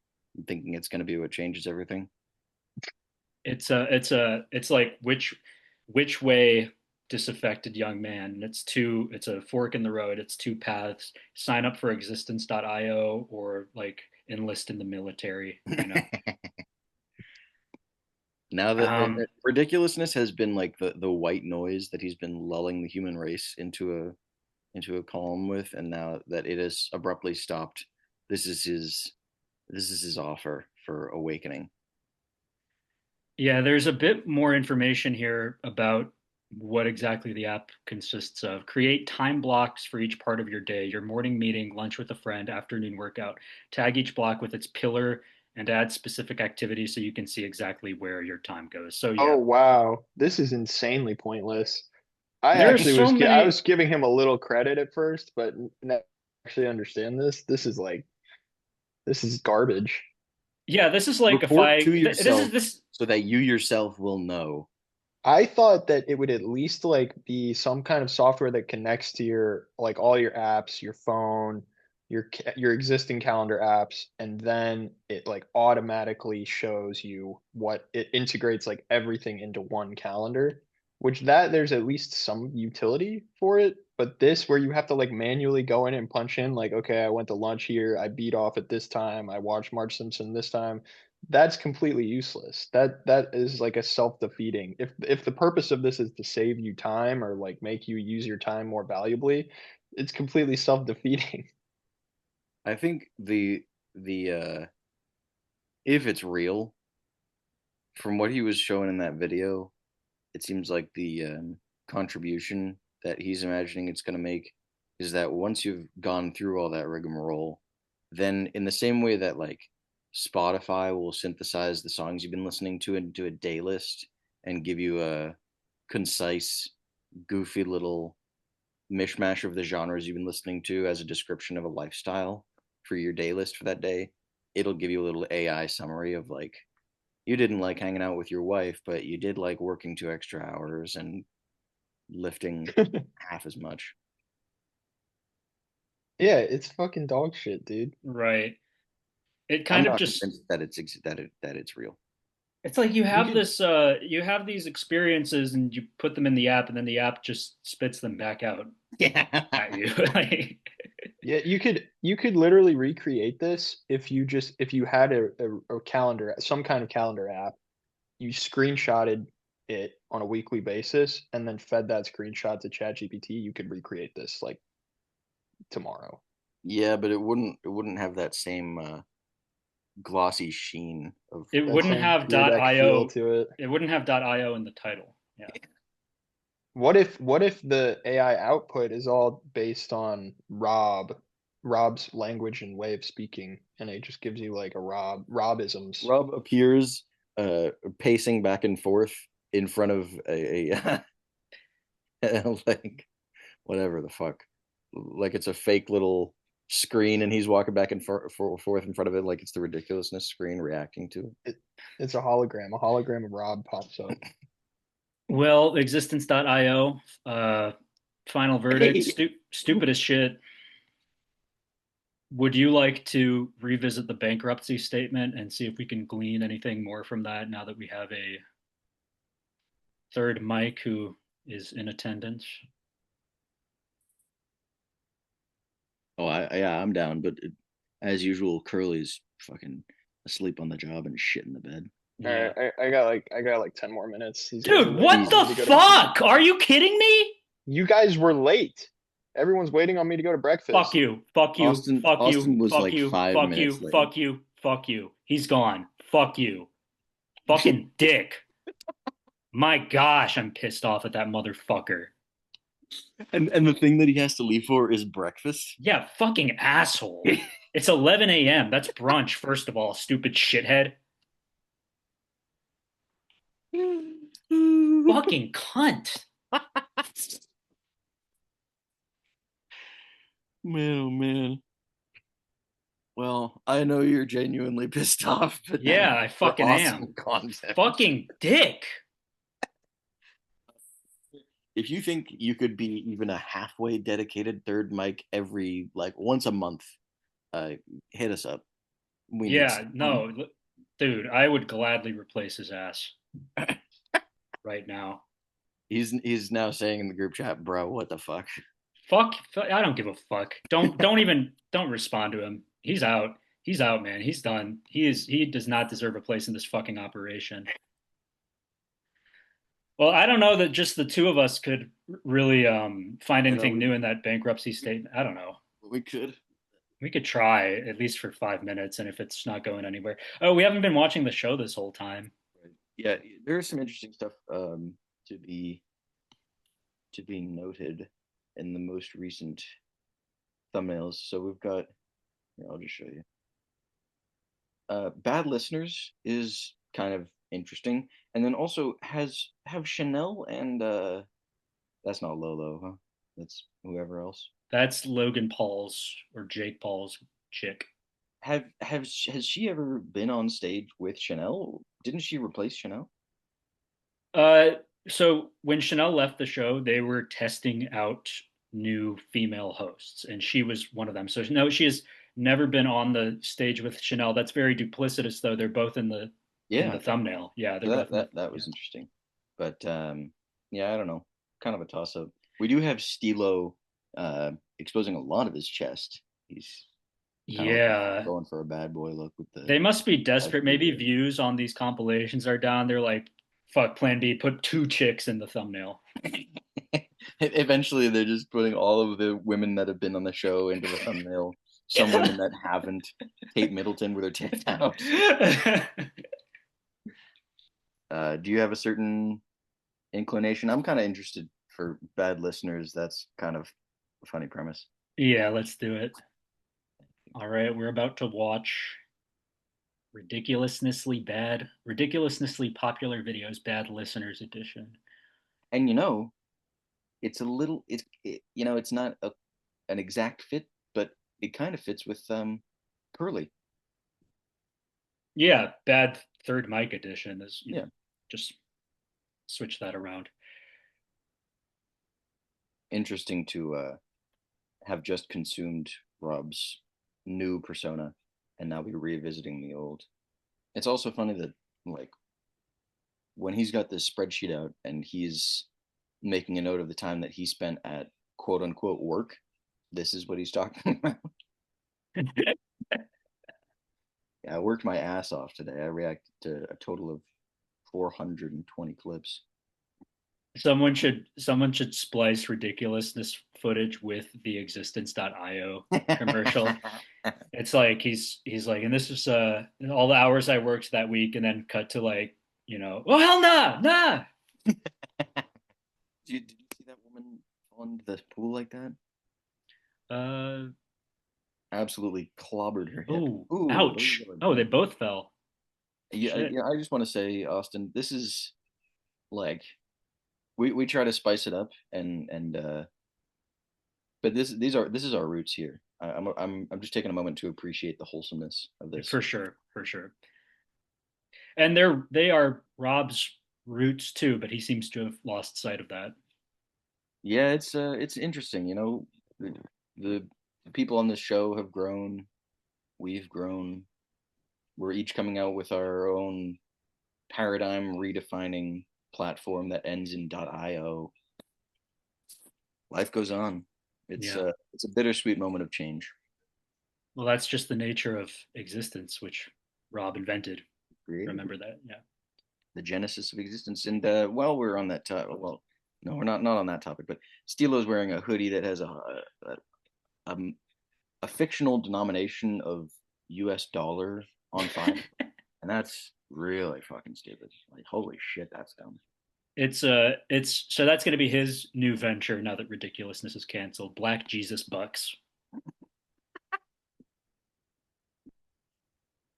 thinking it's going to be what changes everything. It's like which way disaffected young man. And it's a fork in the road. It's two paths. Sign up for existence.io or like enlist in the military, you know. Now that Um, ridiculousness has been like the white noise that he's been lulling the human race into a calm with, and now that it has abruptly stopped, this is his offer for awakening. yeah, there's a bit more information here about what exactly the app consists of. Create time blocks for each part of your day, your morning meeting, lunch with a friend, afternoon workout. Tag each block with its pillar and add specific activities so you can see exactly where your time goes. So Oh yeah, wow, this is insanely pointless. I there are actually so I many. was giving him a little credit at first, but actually understand this. This is garbage. Yeah, this is like if Report I to this is yourself this so that you yourself will know. I thought that it would at least like be some kind of software that connects to your like all your apps, your phone, your existing calendar apps, and then it like automatically shows you what it integrates like everything into one calendar, which that there's at least some utility for it. But this where you have to like manually go in and punch in like, okay, I went to lunch here, I beat off at this time, I watched Marge Simpson this time, that's completely useless. That is like a self-defeating. If the purpose of this is to save you time or like make you use your time more valuably, it's completely self-defeating. I think the if it's real, from what he was showing in that video, it seems like the contribution that he's imagining it's going to make is that once you've gone through all that rigmarole, then in the same way that like Spotify will synthesize the songs you've been listening to into a day list and give you a concise, goofy little mishmash of the genres you've been listening to as a description of a lifestyle for your day list for that day, it'll give you a little AI summary of like you didn't like hanging out with your wife, but you did like working 2 extra hours and lifting half as much. Yeah, it's fucking dog shit, dude. right. It I'm kind of not just convinced that it's real. it's like You could you have these experiences and you put them in the app and then the app just spits them back out Yeah. at you. Like Yeah, you could literally recreate this if you just if you had a calendar, some kind of calendar app, you screenshotted it on a weekly basis and then fed that screenshot to ChatGPT, you could recreate this like tomorrow. Yeah, but it wouldn't have that same glossy sheen of it That wouldn't same have Dyrdek feel .io. to it. It wouldn't have .io in the title. Yeah. What if the AI output is all based on Rob's language and way of speaking, and it just gives you like a Robisms. Rob appears pacing back and forth in front of like whatever the fuck, like it's a fake little screen and he's walking back and forth in front of it like it's the ridiculousness screen reacting to It, it's a hologram. A hologram of Rob pops up. Well, existence.io, final verdict, it. stupid as shit. Would you like to revisit the bankruptcy statement and see if we can glean anything more from that now that we have a third Mike who is in attendance? Oh, yeah, I'm down, but as usual, Curly's fucking asleep on the job and shit in the bed. All Yeah. right, I got like 10 more minutes. These guys are Dude, waiting what on me the to go to. fuck? Are you kidding me? You guys were late. Everyone's waiting on me to go to Fuck breakfast. you. Fuck you. Austin Fuck you. Austin was Fuck like you. 5 minutes late. Fuck you. Fuck you. He's gone. Fuck you. Fucking dick. My gosh, I'm pissed off at that motherfucker. And the thing that he has to leave for is breakfast. Yeah, fucking asshole. It's 11 a.m. That's brunch, first of all, stupid shithead. Fucking cunt. Man, oh man. Well, I know you're genuinely pissed off, but that Yeah, makes I for fucking awesome am. content. Fucking dick. If you think you could be even a halfway dedicated third mic every like once a month, uh, hit us up. We need Yeah, some. no, dude, I would gladly replace his ass right now. He's now saying in the group chat, bro, what the fuck? I don't give a fuck. Don't respond to him. He's out. He's out, man. He's done. He does not deserve a place in this fucking operation. Well, I don't know that just the two of us could really find I know anything new in that bankruptcy statement. I don't know. we could. We could try at least for 5 minutes, and if it's not going anywhere. Oh, we haven't been watching the show this whole time. Yeah, there's some interesting stuff to be noted in the most recent thumbnails. So we've got here, I'll just show you. Bad Listeners is kind of interesting. And then also have Chanel and that's not Lolo, huh? That's whoever else. That's Logan Paul's or Jake Paul's chick. Has she ever been on stage with Chanel? Didn't she replace Chanel? Uh, so when Chanel left the show, they were testing out new female hosts, and she was one of them. So no, she has never been on the stage with Chanel. That's very duplicitous, though. They're both in the Yeah, thumbnail. Yeah, they're so both in the. that Yeah. was interesting. But yeah, I don't know. Kind of a toss up. We do have Stilo exposing a lot of his chest. He's kind of Yeah, going for a bad boy look with the they must be desperate. hefty Maybe beard. views on these compilations are down. They're like, fuck, Plan B, put two chicks in the thumbnail. Eventually, they're just putting all of the women that have been on the show into the thumbnail. Some women that haven't. Kate Middleton with her tits out. Do you have a certain inclination? I'm kind of interested for Bad Listeners. That's kind of a funny premise. Yeah, let's do it. All right, we're about to watch ridiculously popular videos, bad listeners edition. And it's a little it's not an exact fit, but it kind of fits with Curly. Yeah, bad third mic edition is Yeah. just switch that around. Interesting to have just consumed Rob's new persona and now be revisiting the old. It's also funny that like when he's got this spreadsheet out and he's making a note of the time that he spent at quote unquote work, this is what he's talking about. Yeah, I worked my ass off today. I reacted to a total of 420 clips. Someone should splice ridiculousness footage with the existence.io commercial. It's like he's like, and this is all the hours I worked that week, and then cut to like, oh hell nah. Did you see that woman fall into the pool like that? Uh Absolutely clobbered her hip. oh, Ooh, ouch. Oh, they both fell. yeah, Shit. yeah. I just want to say, Austin, this is like we try to spice it up and but this is our roots here. I'm just taking a moment to appreciate the wholesomeness of this. For sure, for sure. And they are Rob's roots too, but he seems to have lost sight of that. Yeah, it's interesting. The people on this show have grown. We've grown. We're each coming out with our own paradigm redefining platform that ends in .io. Life goes on. Yeah. It's a bittersweet moment of change. Well, that's just the nature of existence, which Rob invented. Created Remember that? Yeah. the genesis of existence. And while we're on that topic, well, no, we're not on that topic. But Stilo's wearing a hoodie that has a, a fictional denomination of U.S. dollar on fine, and that's really fucking stupid. Like, holy shit, that's dumb. It's so that's going to be his new venture now that Ridiculousness is canceled. Black Jesus Bucks.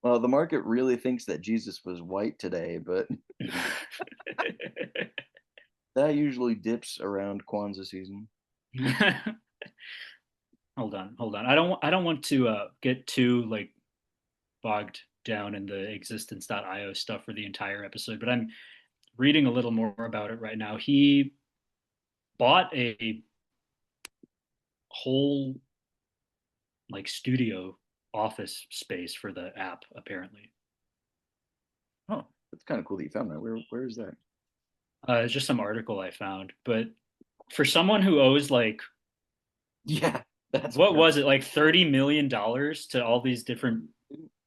Well, the market really thinks that Jesus was white today, but That usually dips around Kwanzaa season. Hold on. I don't want to get too like bogged down in the existence.io stuff for the entire episode, but I'm reading a little more about it right now. He bought a whole like studio office space for the app apparently. Oh, that's kind of cool that you found that. Where is that? It's just some article I found, but for someone who owes like Yeah, that's what perfect. was it, like $30 million to all these different.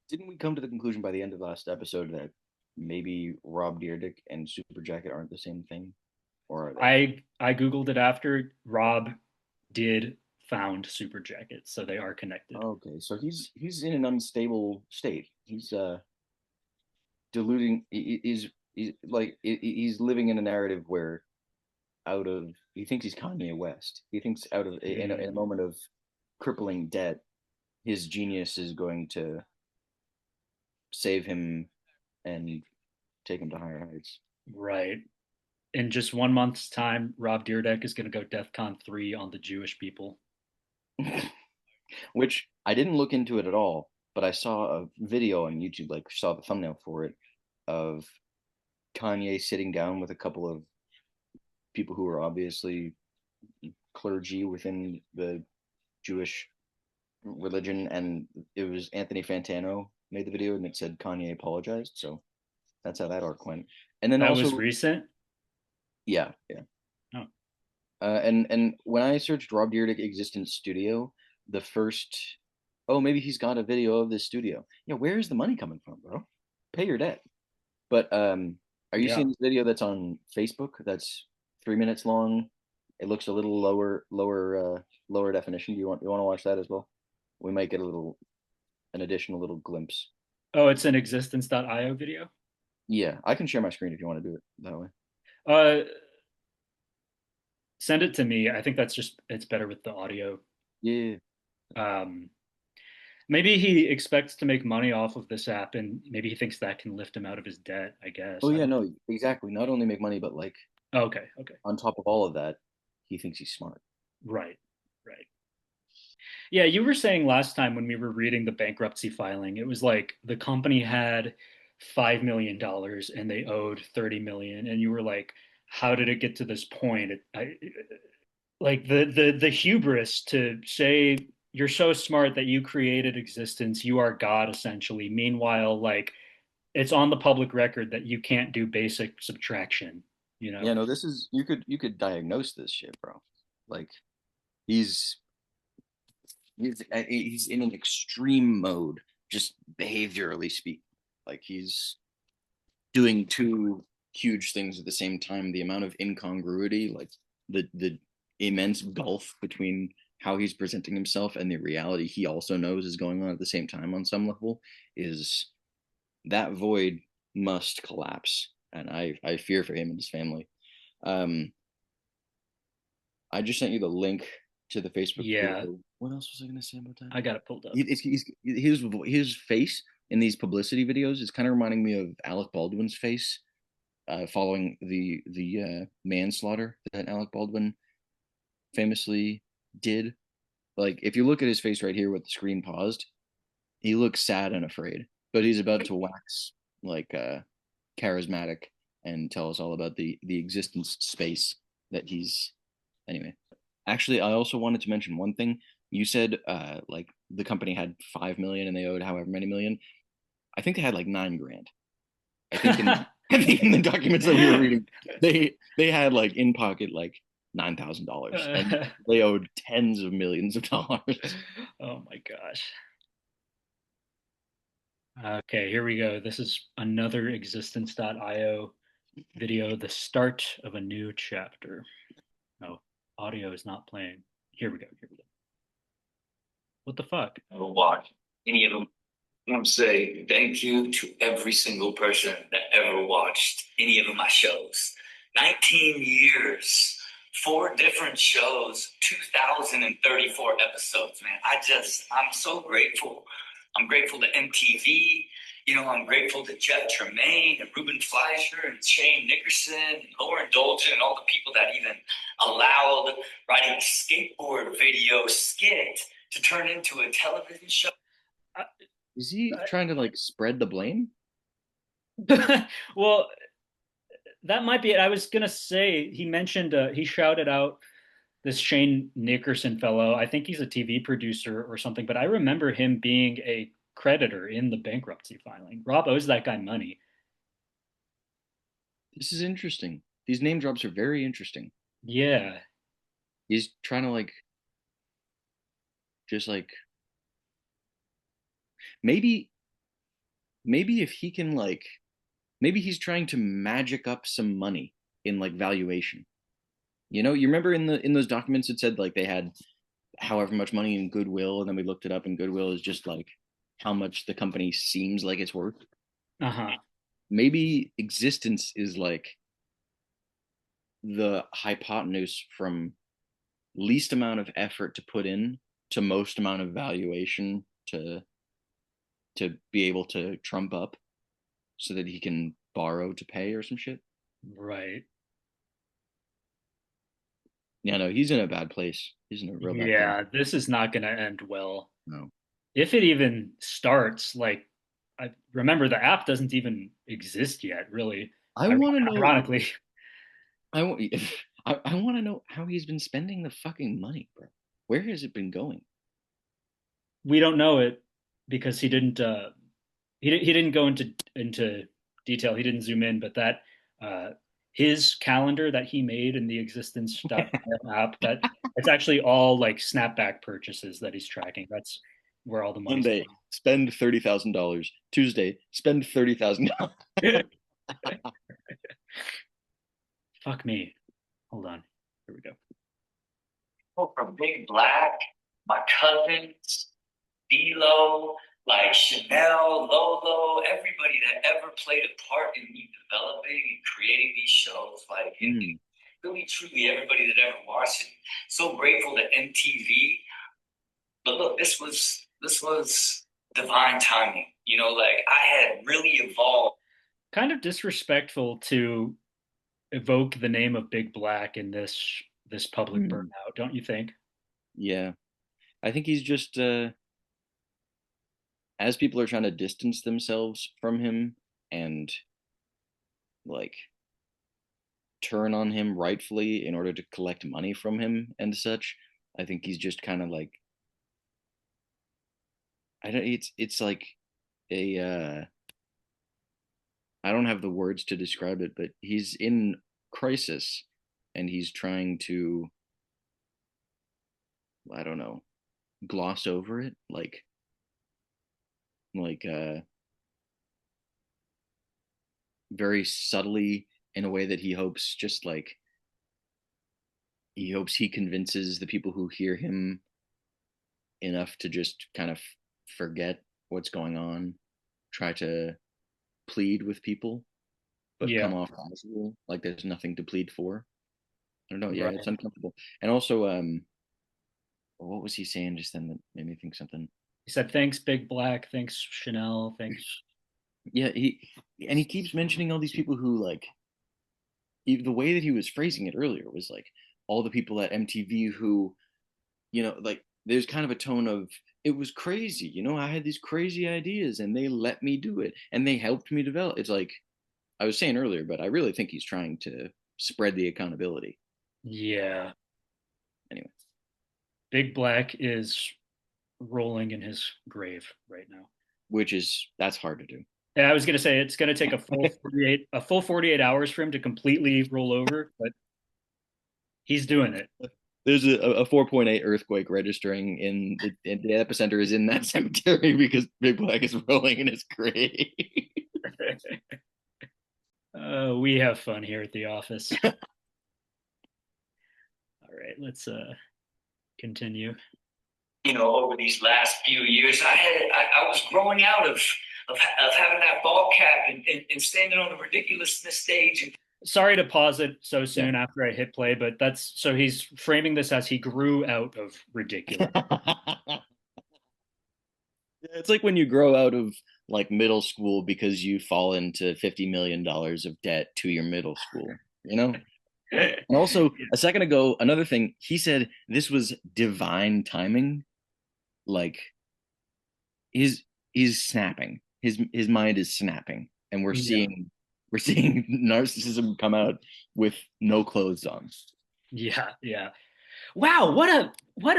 Didn't we come to the conclusion by the end of the last episode that maybe Rob Dyrdek and Super Jacket aren't the same thing, or are they? I googled it after. Rob did found Super Jacket, so they are connected. Okay, so he's in an unstable state. He's deluding. He's living in a narrative where out of he thinks he's Kanye West. He thinks out of in a Mm, moment of crippling debt, his genius is going to save him and take him to higher heights. right. In just 1 month's time, Rob Dyrdek is going to go DEFCON 3 on the Jewish people. Which I didn't look into it at all, but I saw a video on YouTube, like saw the thumbnail for it, of Kanye sitting down with a couple of people who are obviously clergy within the Jewish religion, and it was Anthony Fantano made the video, and it said Kanye apologized. So that's how that arc went. And then That was also, recent. yeah, yeah. Oh, And when I searched Rob Dyrdek Existence Studio, the first, oh, maybe he's got a video of this studio. Yeah, where is the money coming from, bro? Pay your debt. But are you yeah. seeing this video that's on Facebook? That's 3 minutes long. It looks a little lower definition. You want to watch that as well? We might get an additional little glimpse. Oh, it's an existence.io video. Yeah, I can share my screen if you want to do it that way. Uh, Send it to me. I think it's better with the audio. Yeah. Um, Maybe he expects to make money off of this app, and maybe he thinks that can lift him out of his debt. I Oh guess. I yeah, don't. no, exactly. Not only make money, but like Oh, okay. Okay. on top of all of that, he thinks he's smart. Right. Right. Yeah, you were saying last time when we were reading the bankruptcy filing, it was like the company had $5 million and they owed 30 million, and you were like, "How did it get to this point?" Like the hubris to say you're so smart that you created existence, you are God essentially. Meanwhile, like it's on the public record that you can't do basic subtraction. You Yeah, know? no, this is you could diagnose this shit, bro. Like he's he's in an extreme mode, just behaviorally speaking. Like he's doing two huge things at the same time. The amount of incongruity, like the immense gulf between how he's presenting himself and the reality he also knows is going on at the same time on some level, is that void must collapse. And I fear for him and his family. Um, I just sent you the link to the Facebook Yeah, video. What else was I going to say about that? I got it pulled up. His face in these publicity videos is kind of reminding me of Alec Baldwin's face following the manslaughter that Alec Baldwin famously did. Like if you look at his face right here with the screen paused, he looks sad and afraid, but he's about to wax like charismatic and tell us all about the existence space that he's anyway. Actually, I also wanted to mention one thing. You said like the company had 5 million and they owed however many million. I think they had like 9 grand. I think in I think in the documents that we were reading, they had like in pocket like $9,000 and they owed tens of millions of dollars. Oh my gosh. Okay, here we go. This is another existence.io video, the start of a new chapter. Oh, audio is not playing. Here we go. Here we go. What the fuck? Ever watch any of them. I want to say thank you to every single person that ever watched any of my shows. 19 years, 4 different shows, 2,034 episodes, man. I'm so grateful. I'm grateful to MTV. I'm grateful to Jeff Tremaine and Ruben Fleischer and Shane Nickerson and Lauren Dolton and all the people that even allowed writing a skateboard video skit to turn into a television show. Is he trying to like spread the blame? Well, that might be it. I was gonna say he mentioned he shouted out this Shane Nickerson fellow. I think he's a TV producer or something, but I remember him being a creditor in the bankruptcy filing. Rob owes that guy money. This is interesting. These name drops are very interesting. Yeah. He's trying to like just like maybe if he can like maybe he's trying to magic up some money in like valuation. You remember in those documents it said like they had however much money in goodwill, and then we looked it up, and goodwill is just like how much the company seems like it's worth. Uh-huh. Maybe existence is like the hypotenuse from least amount of effort to put in to most amount of valuation to be able to trump up so that he can borrow to pay or some shit. Right. Yeah, no, he's in a bad place. He's in a real bad place. Yeah, this is not going to end well. No. If it even starts, like, I remember the app doesn't even exist yet, really. I want to know. Ironically, I want. I want to know how he's been spending the fucking money, bro. Where has it been going? we don't know it because he didn't. He didn't go into detail. He didn't zoom in, but that his calendar that he made in the existence app, that it's actually all like snapback purchases that he's tracking. That's where all the money. Monday, spend $30,000. Tuesday, spend $30,000. Fuck me. Hold on. Here we go. From Big Black, my cousins, D-Lo, like Chanel, Lolo, everybody that ever played a part in me developing and creating these shows, like really, truly everybody that ever watched it. So grateful to MTV. But look, this was divine timing. Like I had really evolved. Kind of disrespectful to evoke the name of Big Black in this public burnout, don't you think? Yeah. I think he's just as people are trying to distance themselves from him and like turn on him rightfully in order to collect money from him and such, I think he's just kind of like it's like a I don't have the words to describe it, but he's in crisis and he's trying to, I don't know, gloss over it like very subtly in a way that he hopes just like he hopes he convinces the people who hear him enough to just kind of forget what's going on, try to plead with people, but come off casual, like there's nothing to plead for. I don't know. Yeah, it's uncomfortable. And also, what was he saying just then that made me think something? He said, "Thanks, Big Black. Thanks, Chanel. Thanks." Yeah, he keeps mentioning all these people who like the way that he was phrasing it earlier was like all the people at MTV who, like there's kind of a tone of it was crazy. I had these crazy ideas and they let me do it and they helped me develop. It's like I was saying earlier, but I really think he's trying to spread the accountability. Yeah. Anyway, Big Black is rolling in his grave right now. That's hard to do. Yeah, I was gonna say it's gonna take a full 48 hours for him to completely roll over, but he's doing it. There's a 4.8 earthquake registering in the epicenter is in that cemetery because Big Black is rolling in his grave. We have fun here at the office. All right, let's continue. Over these last few years, I was growing out of having that ball cap and standing on the ridiculousness stage. Sorry to pause it so soon after I hit play, but so he's framing this as he grew out of ridiculous. It's like when you grow out of like middle school because you fall into $50 million of debt to your middle school, you know? And also, a second ago, another thing, he said this was divine timing. Like he's snapping. His mind is snapping, and Yeah. we're seeing narcissism come out with no clothes on. Yeah, yeah. Wow, what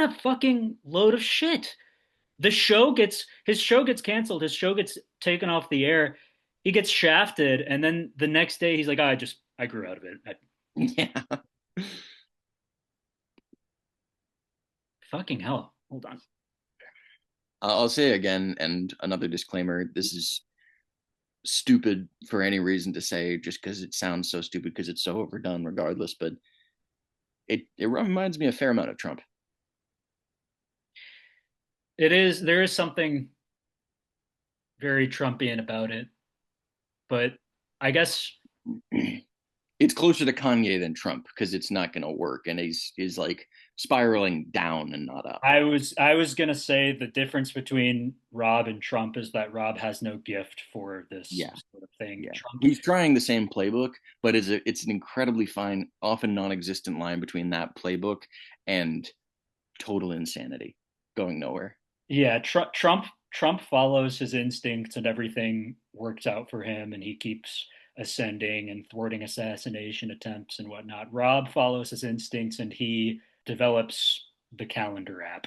a fucking load of shit. His show gets canceled, his show gets taken off the air. He gets shafted, and then the next day he's like, I grew out of it. Yeah. Fucking hell. Hold on. I'll say again, and another disclaimer: this is stupid for any reason to say, just because it sounds so stupid because it's so overdone, regardless. But it reminds me a fair amount of Trump. There is something very Trumpian about it, but I guess It's closer to Kanye than Trump because it's not going to work, and he's like spiraling down and not up. I was gonna say the difference between Rob and Trump is that Rob has no gift for this Yeah, sort of thing. yeah. Trump, He's trying the same playbook, but it's an incredibly fine, often non-existent line between that playbook and total insanity going nowhere. yeah, Trump follows his instincts and everything works out for him, and he keeps ascending and thwarting assassination attempts and whatnot. Rob follows his instincts and he develops the calendar app.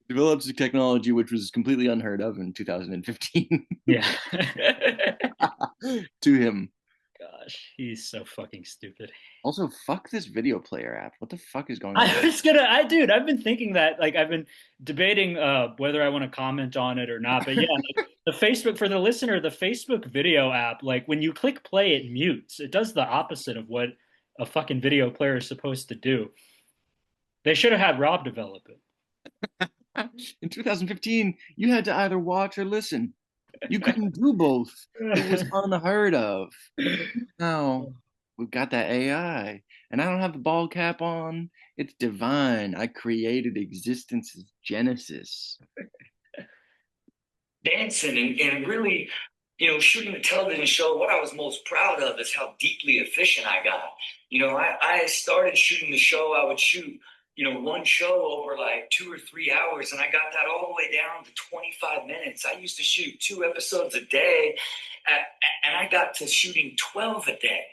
Develops a technology which was completely unheard of in 2015. Yeah. To him. Gosh, he's so fucking stupid. Also, fuck this video player app. What the fuck is going on? Dude, I've been thinking that, like, I've been debating whether I want to comment on it or not. But yeah, like, the Facebook, for the listener, the Facebook video app, like, when you click play, it mutes. It does the opposite of what a fucking video player is supposed to do. They should have had Rob develop it. In 2015, you had to either watch or listen. You couldn't do both. It was unheard of. Now we've got that AI, and I don't have the ball cap on. It's divine. I created existence's genesis. Dancing and really, shooting the television show, what I was most proud of is how deeply efficient I got. I started shooting the show. I would shoot, one show over like 2 or 3 hours, and I got that all the way down to 25 minutes. I used to shoot 2 episodes a day, and I got to shooting 12 a day.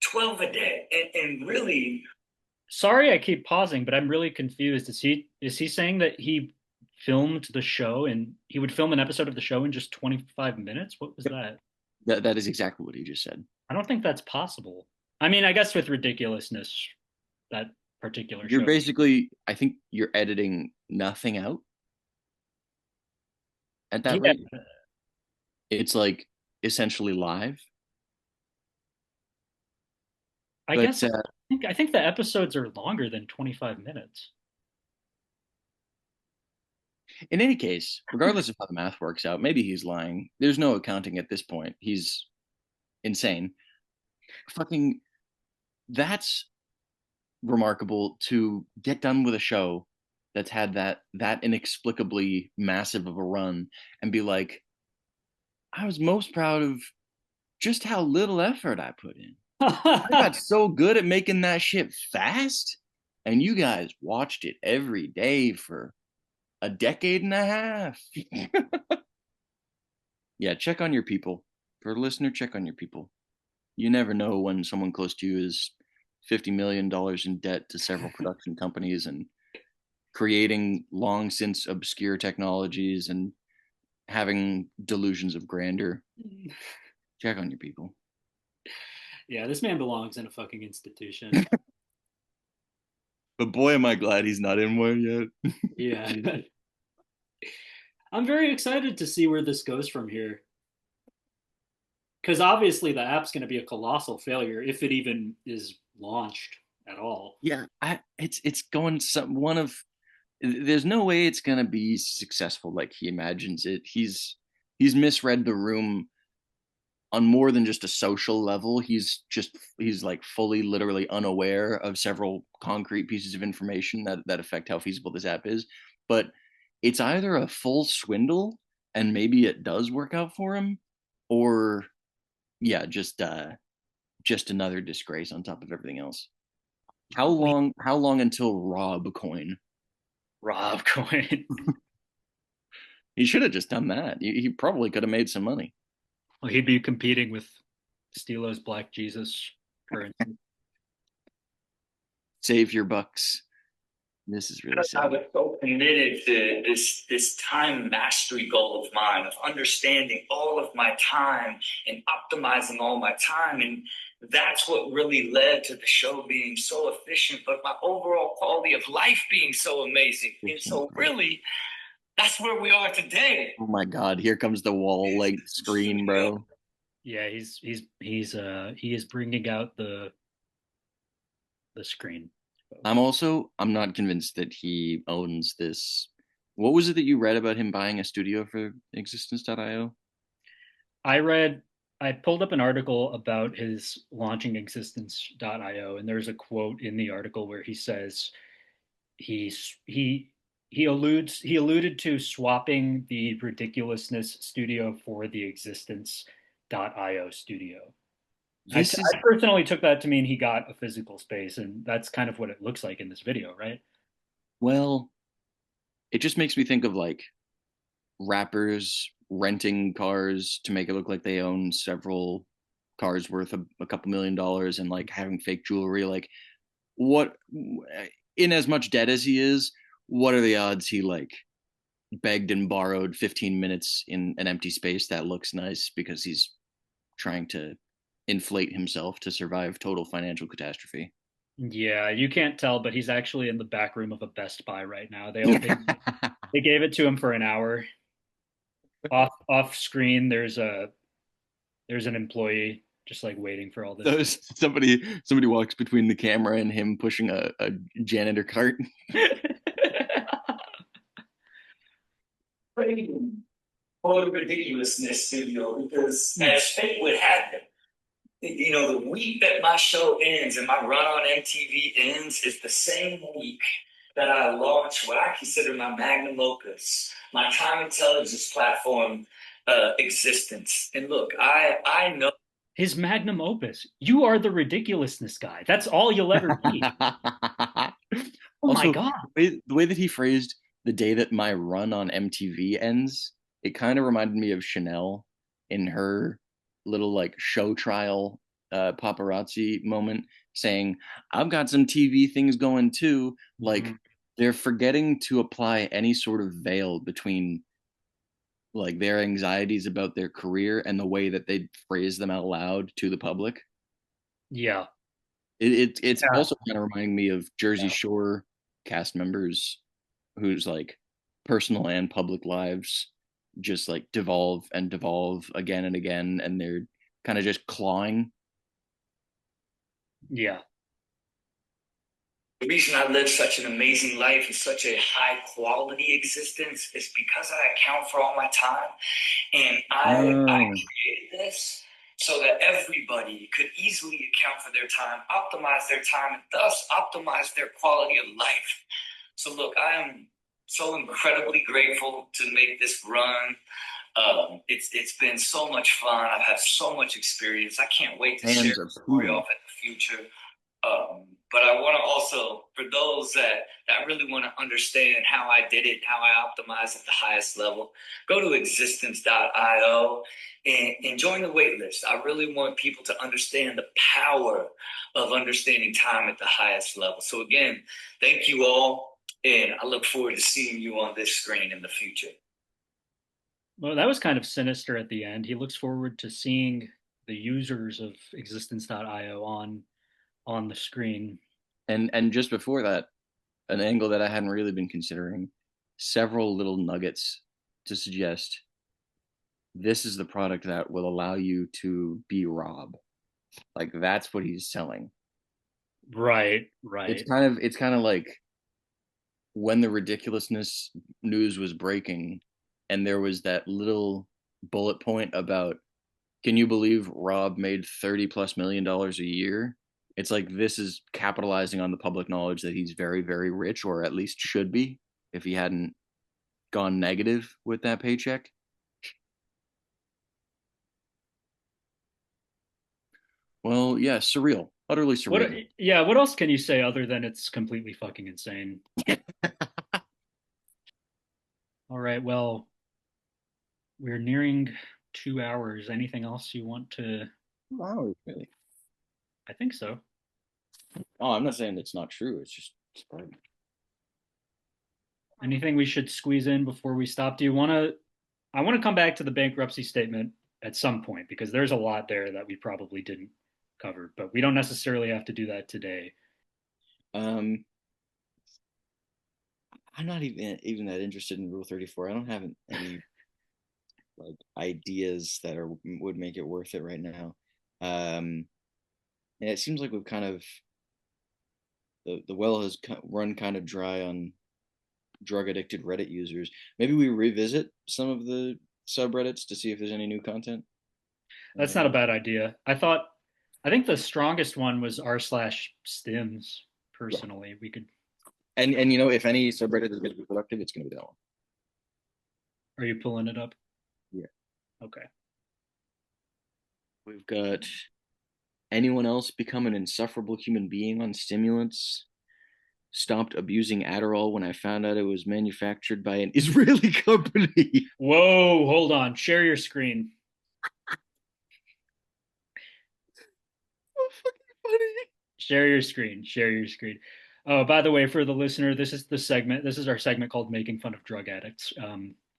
12 a day. And really, Sorry, I keep pausing, but I'm really confused. Is he saying that he filmed the show and he would film an episode of the show in just 25 minutes? What was that? That is exactly what he just said. I don't think that's possible. I mean, I guess with Ridiculousness, that particular You're show. basically, I think you're editing nothing out at that Yeah, rate. It's like essentially live. I But guess I think the episodes are longer than 25 minutes. in any case, regardless of how the math works out, maybe he's lying. There's no accounting at this point. He's insane. Fucking, that's remarkable to get done with a show that's had that inexplicably massive of a run and be like, I was most proud of just how little effort I put in. I got so good at making that shit fast, and you guys watched it every day for a decade and a half. Yeah, check on your people. For a listener, check on your people. You never know when someone close to you is $50 million in debt to several production companies and creating long since obscure technologies and having delusions of grandeur. Check on your people. Yeah, this man belongs in a fucking institution. But boy, am I glad he's not in one yet. Yeah. I'm very excited to see where this goes from here. Because obviously the app's going to be a colossal failure if it even is launched at all. Yeah, it's going some one of. There's no way it's gonna be successful like he imagines it. He's misread the room on more than just a social level. He's like fully literally unaware of several concrete pieces of information that affect how feasible this app is. but it's either a full swindle and maybe it does work out for him, or yeah, just another disgrace on top of everything else. How long until Rob coin? Rob coin. He should have just done that. He probably could have made some money. Well, he'd be competing with Stilo's Black Jesus currency. Save your bucks. This is really sad. I was so committed to this time mastery goal of mine, of understanding all of my time and optimizing all my time. And that's what really led to the show being so efficient, but my overall quality of life being so amazing. And so really, that's where we are today. Oh my God, here comes the wall like screen, bro. Yeah, he is bringing out the screen. I'm not convinced that he owns this. What was it that you read about him buying a studio for existence.io? I pulled up an article about his launching existence.io, and there's a quote in the article where he says he alluded to swapping the Ridiculousness studio for the existence.io studio. I personally took that to mean he got a physical space, and that's kind of what it looks like in this video, right? Well, it just makes me think of like rappers renting cars to make it look like they own several cars worth a couple $1 million and like having fake jewelry. Like, what, in as much debt as he is, what are the odds he like begged and borrowed 15 minutes in an empty space that looks nice because he's trying to inflate himself to survive total financial catastrophe? Yeah, you can't tell, but he's actually in the back room of a Best Buy right now. They gave it to him for an hour. Off screen, there's an employee just like waiting for all this. Somebody walks between the camera and him pushing a janitor cart. For the Ridiculousness studio, because as fate would have it, the week that my show ends and my run on MTV ends is the same week that I launch what I consider my magnum opus, my time intelligence platform existence. And look, I know his magnum opus. You are the ridiculousness guy. That's all you'll ever be. Oh also, my God. The way that he phrased the day that my run on MTV ends, it kind of reminded me of Chanel in her little like show trial paparazzi moment saying, I've got some TV things going too. Like, they're forgetting to apply any sort of veil between like their anxieties about their career and the way that they phrase them out loud to the public. Yeah. It's also kind of reminding me of Jersey Shore cast members whose like personal and public lives just like devolve and devolve again and again, and they're kind of just clawing. Yeah. The reason I live such an amazing life and such a high quality existence is because I account for all my time. And I created this so that everybody could easily account for their time, optimize their time, and thus optimize their quality of life. So look, I am so incredibly grateful to make this run. It's been so much fun. I've had so much experience. I can't wait to share the story off in the future. But I want to also, for those that really want to understand how I did it, how I optimized at the highest level, go to existence.io and join the wait list. I really want people to understand the power of understanding time at the highest level. So again, thank you all, and I look forward to seeing you on this screen in the future. Well, that was kind of sinister at the end. He looks forward to seeing the users of existence.io on the screen. And just before that, an angle that I hadn't really been considering, several little nuggets to suggest this is the product that will allow you to be Rob. Like, that's what he's selling. Right. It's kind of like when the ridiculousness news was breaking and there was that little bullet point about, can you believe Rob made $30+ million a year? It's like, this is capitalizing on the public knowledge that he's very, very rich, or at least should be, if he hadn't gone negative with that paycheck. Well, yeah, surreal, utterly What? surreal. Yeah. What else can you say other than it's completely fucking insane? All right. Well, we're nearing 2 hours. Anything else you want to? Wow, really? I think so. Oh, I'm not saying it's not true. It's just Anything we should squeeze in before we stop? Do you want to? I want to come back to the bankruptcy statement at some point because there's a lot there that we probably didn't cover, but we don't necessarily have to do that today. um, I'm not even that interested in Rule 34. I don't have any like ideas that are would make it worth it right now. Um, and it seems like we've kind of the well has run kind of dry on drug addicted Reddit users. Maybe we revisit some of the subreddits to see if there's any new content. That's not a bad idea. I think the strongest one was r/stims. Yeah, Personally, we could. and you know, if any subreddit is going to be productive, it's going to be that one. Are you pulling it up? Yeah. Okay. We've got anyone else become an insufferable human being on stimulants? Stopped abusing Adderall when I found out it was manufactured by an Israeli company. Whoa, hold on. Share your screen. So fucking funny. Share your screen. Share your screen. Oh, by the way, for the listener, this is the segment. This is our segment called "Making Fun of Drug Addicts."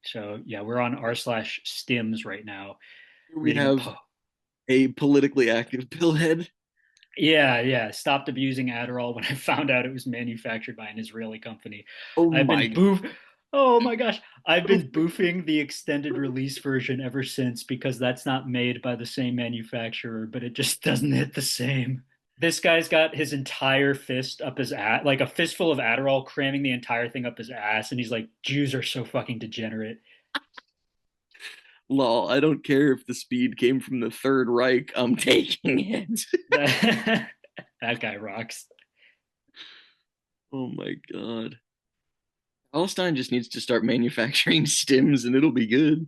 So yeah, we're on r/stims right now, We reading a have a politically active pillhead. Yeah, yeah. Stopped abusing Adderall when I found out it was manufactured by an Israeli company. Oh I've my been god. boof. Oh my gosh. I've So been boofing the extended release version ever since because that's not made by the same manufacturer, but it just doesn't hit the same. This guy's got his entire fist up his ass, like a fistful of Adderall, cramming the entire thing up his ass, and he's like, Jews are so fucking degenerate. lol, I don't care if the speed came from the Third Reich. I'm taking it. That, that guy rocks. Oh my god. Palestine just needs to start manufacturing stims and it'll be good.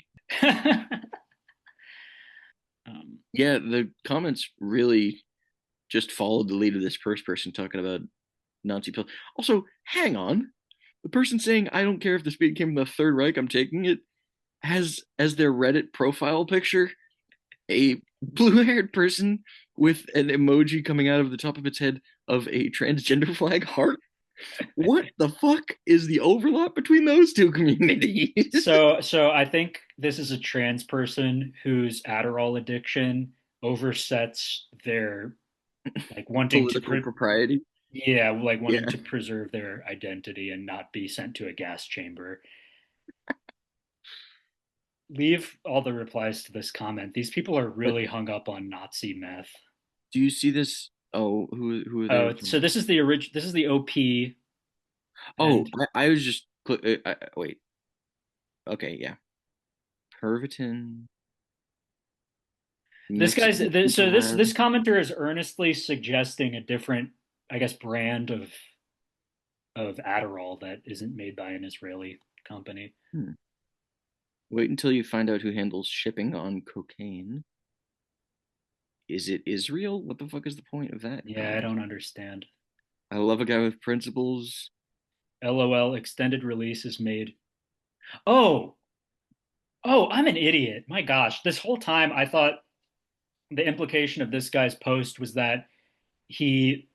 Yeah, the comments really just followed the lead of this first person talking about Nazi pills. Also, hang on. The person saying, I don't care if the speed came from the Third Reich, I'm taking it, has as their Reddit profile picture a blue haired person with an emoji coming out of the top of its head of a transgender flag heart. What the fuck is the overlap between those two communities? So I think this is a trans person whose Adderall addiction oversets their like wanting to Political propriety. yeah, like wanting Yeah. to preserve their identity and not be sent to a gas chamber. Leave all the replies to this comment. These people are But really hung up on Nazi meth. do you see this? Oh, who are they Oh, so referring? this is the original. This is the OP, Oh, and I was just wait. Okay, yeah. Pervitin, this guy's Mexican so people this have. commenter is earnestly suggesting a different, I guess, brand of Adderall that isn't made by an Israeli company. Hmm. Wait until you find out who handles shipping on cocaine. Is it Israel? What the fuck is the point of that Yeah, I comment? don't understand. I love a guy with principles. LOL extended release is made. Oh, oh, I'm an idiot. My gosh, this whole time I thought the implication of this guy's post was that he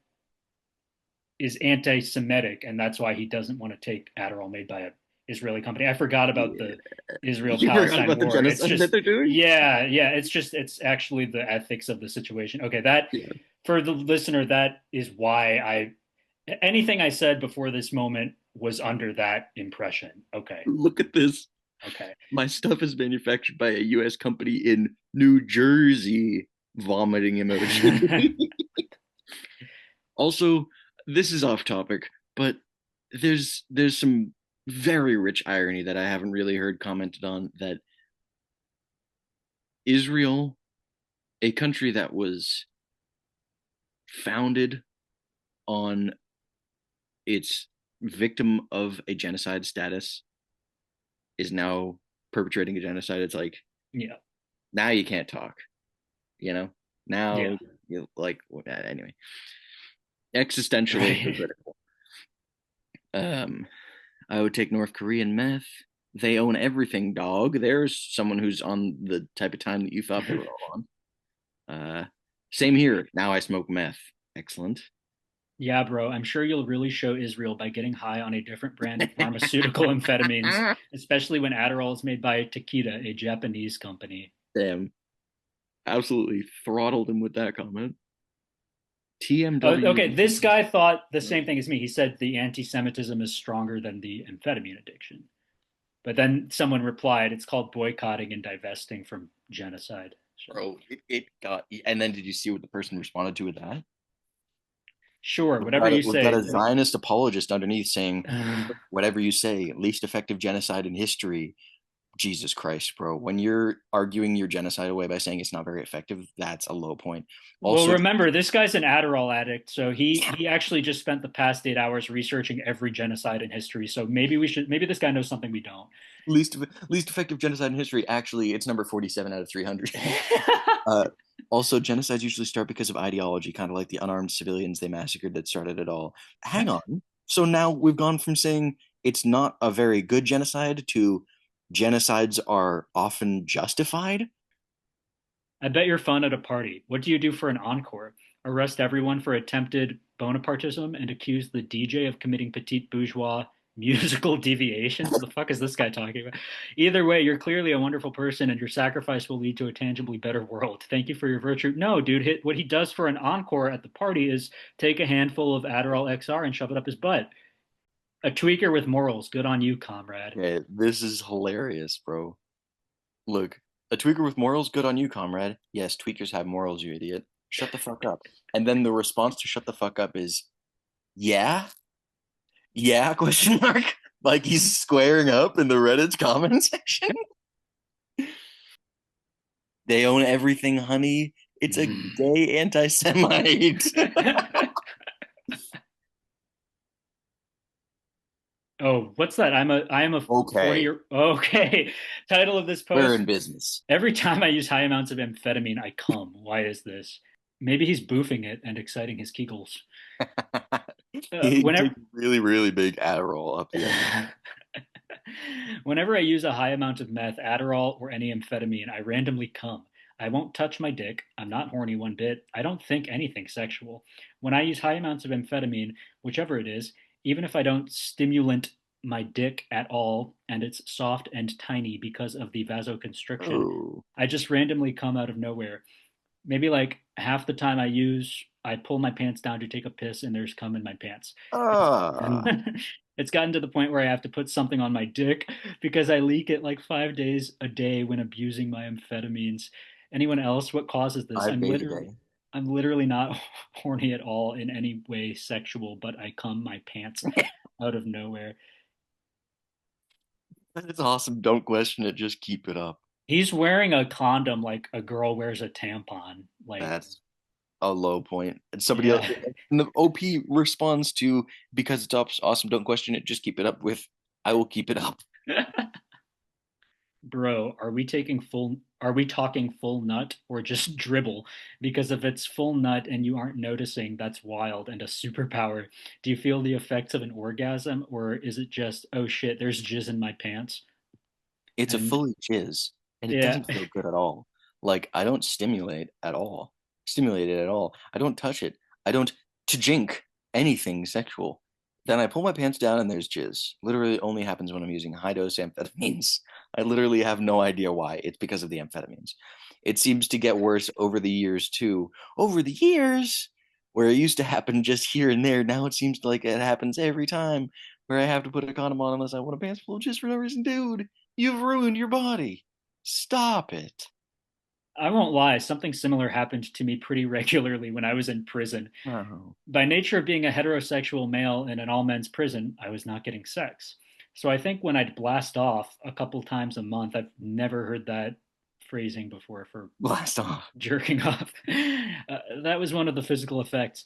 is anti-Semitic and that's why he doesn't want to take Adderall made by a Israeli company. I forgot about Yeah. the You forgot Israel-Palestine about the war. It's genocide that just they're doing? yeah, yeah, it's actually the ethics of the situation. Okay, that Yeah. for the listener, that is why I anything I said before this moment was under that impression. Okay. Look at this. Okay. My stuff is manufactured by a US company in New Jersey. Vomiting emoji. Also, this is off topic, but there's some very rich irony that I haven't really heard commented on that Israel, a country that was founded on its victim of a genocide status, is now perpetrating a genocide, it's like Yeah. now you can't talk, you know? Yeah. Now you like anyway. Existentially Right. critical. I would take North Korean meth. They own everything, dog. There's someone who's on the type of time that you thought they were all on. Same here. Now I smoke meth. Excellent. Yeah, bro. I'm sure you'll really show Israel by getting high on a different brand of pharmaceutical amphetamines, especially when Adderall is made by Takeda, a Japanese company. Damn. Absolutely throttled him with that comment. Oh, TMW. okay, this guy thought the same thing as me. He said the anti-Semitism is stronger than the amphetamine addiction. But then someone replied, it's called boycotting and divesting from genocide. So, Bro, it got. And then did you see what the person responded to with that? sure, whatever you We've got say. a Zionist apologist underneath saying, Uh, whatever you say, least effective genocide in history. Jesus Christ, bro. When you're arguing your genocide away by saying it's not very effective, that's a low point. well, Also, remember, this guy's an Adderall addict, so he actually just spent the past 8 hours researching every genocide in history. So maybe this guy knows something we don't. least effective genocide in history. Actually, it's number 47 out of 300. uh, Also, genocides usually start because of ideology, kind of like the unarmed civilians they massacred that started it all. Hang on. So now we've gone from saying it's not a very good genocide to genocides are often justified. I bet you're fun at a party. What do you do for an encore? Arrest everyone for attempted Bonapartism and accuse the DJ of committing petite bourgeois musical deviations? What the fuck is this guy talking about? Either way, you're clearly a wonderful person and your sacrifice will lead to a tangibly better world. Thank you for your virtue. No, dude, what he does for an encore at the party is take a handful of Adderall XR and shove it up his butt. A tweaker with morals. Good on you, comrade. Okay, this is hilarious, bro. Look, a tweaker with morals, good on you, comrade. Yes, tweakers have morals, you idiot. Shut the fuck up. And then the response to shut the fuck up is, yeah? Yeah, question mark. Like he's squaring up in the Reddit's comment section. They own everything, honey. It's a gay anti-Semite. Oh, what's that? I am a Okay, 40 year okay. Title of this we're in post. business. Every time I use high amounts of amphetamine, I come. Why is this? Maybe he's boofing it and exciting his kegels. He Whenever takes really, really big Adderall up here. whenever I use a high amount of meth, Adderall, or any amphetamine, I randomly come. I won't touch my dick. I'm not horny one bit. I don't think anything sexual. When I use high amounts of amphetamine, whichever it is, even if I don't stimulant my dick at all and it's soft and tiny because of the vasoconstriction, Oh, I just randomly come out of nowhere. Maybe like half the time I pull my pants down to take a piss and there's cum in my pants. It's ah, it's gotten to the point where I have to put something on my dick because I leak it like 5 days a day when abusing my amphetamines. Anyone else? What causes this? 5 days a day. I'm literally not horny at all in any way sexual, but I cum my pants out of nowhere. That's awesome. Don't question it. Just keep it up. He's wearing a condom like a girl wears a tampon. Like, That's a low point. And somebody else, yeah. and the OP responds to because it's awesome. Don't question it. Just keep it up with. I will keep it up. Bro, are we talking full nut or just dribble? Because if it's full nut and you aren't noticing, that's wild and a superpower. Do you feel the effects of an orgasm or is it just, oh shit, there's jizz in my pants? It's a And fully jizz, and it yeah. doesn't feel good at all. Like I don't stimulate it at all. I don't touch it. I don't jink anything sexual. Then I pull my pants down and there's jizz. Literally only happens when I'm using high dose amphetamines. I literally have no idea why. It's because of the amphetamines. It seems to get worse over the years too. Over the years, where it used to happen just here and there, now it seems like it happens every time where I have to put a condom on unless I want a pants full of jizz for no reason, dude. You've ruined your body. Stop it. I won't lie, something similar happened to me pretty regularly when I was in prison. Oh. By nature of being a heterosexual male in an all men's prison, I was not getting sex. So I think when I'd blast off a couple times a month, I've never heard that phrasing before for Blast off. jerking off. That was one of the physical effects.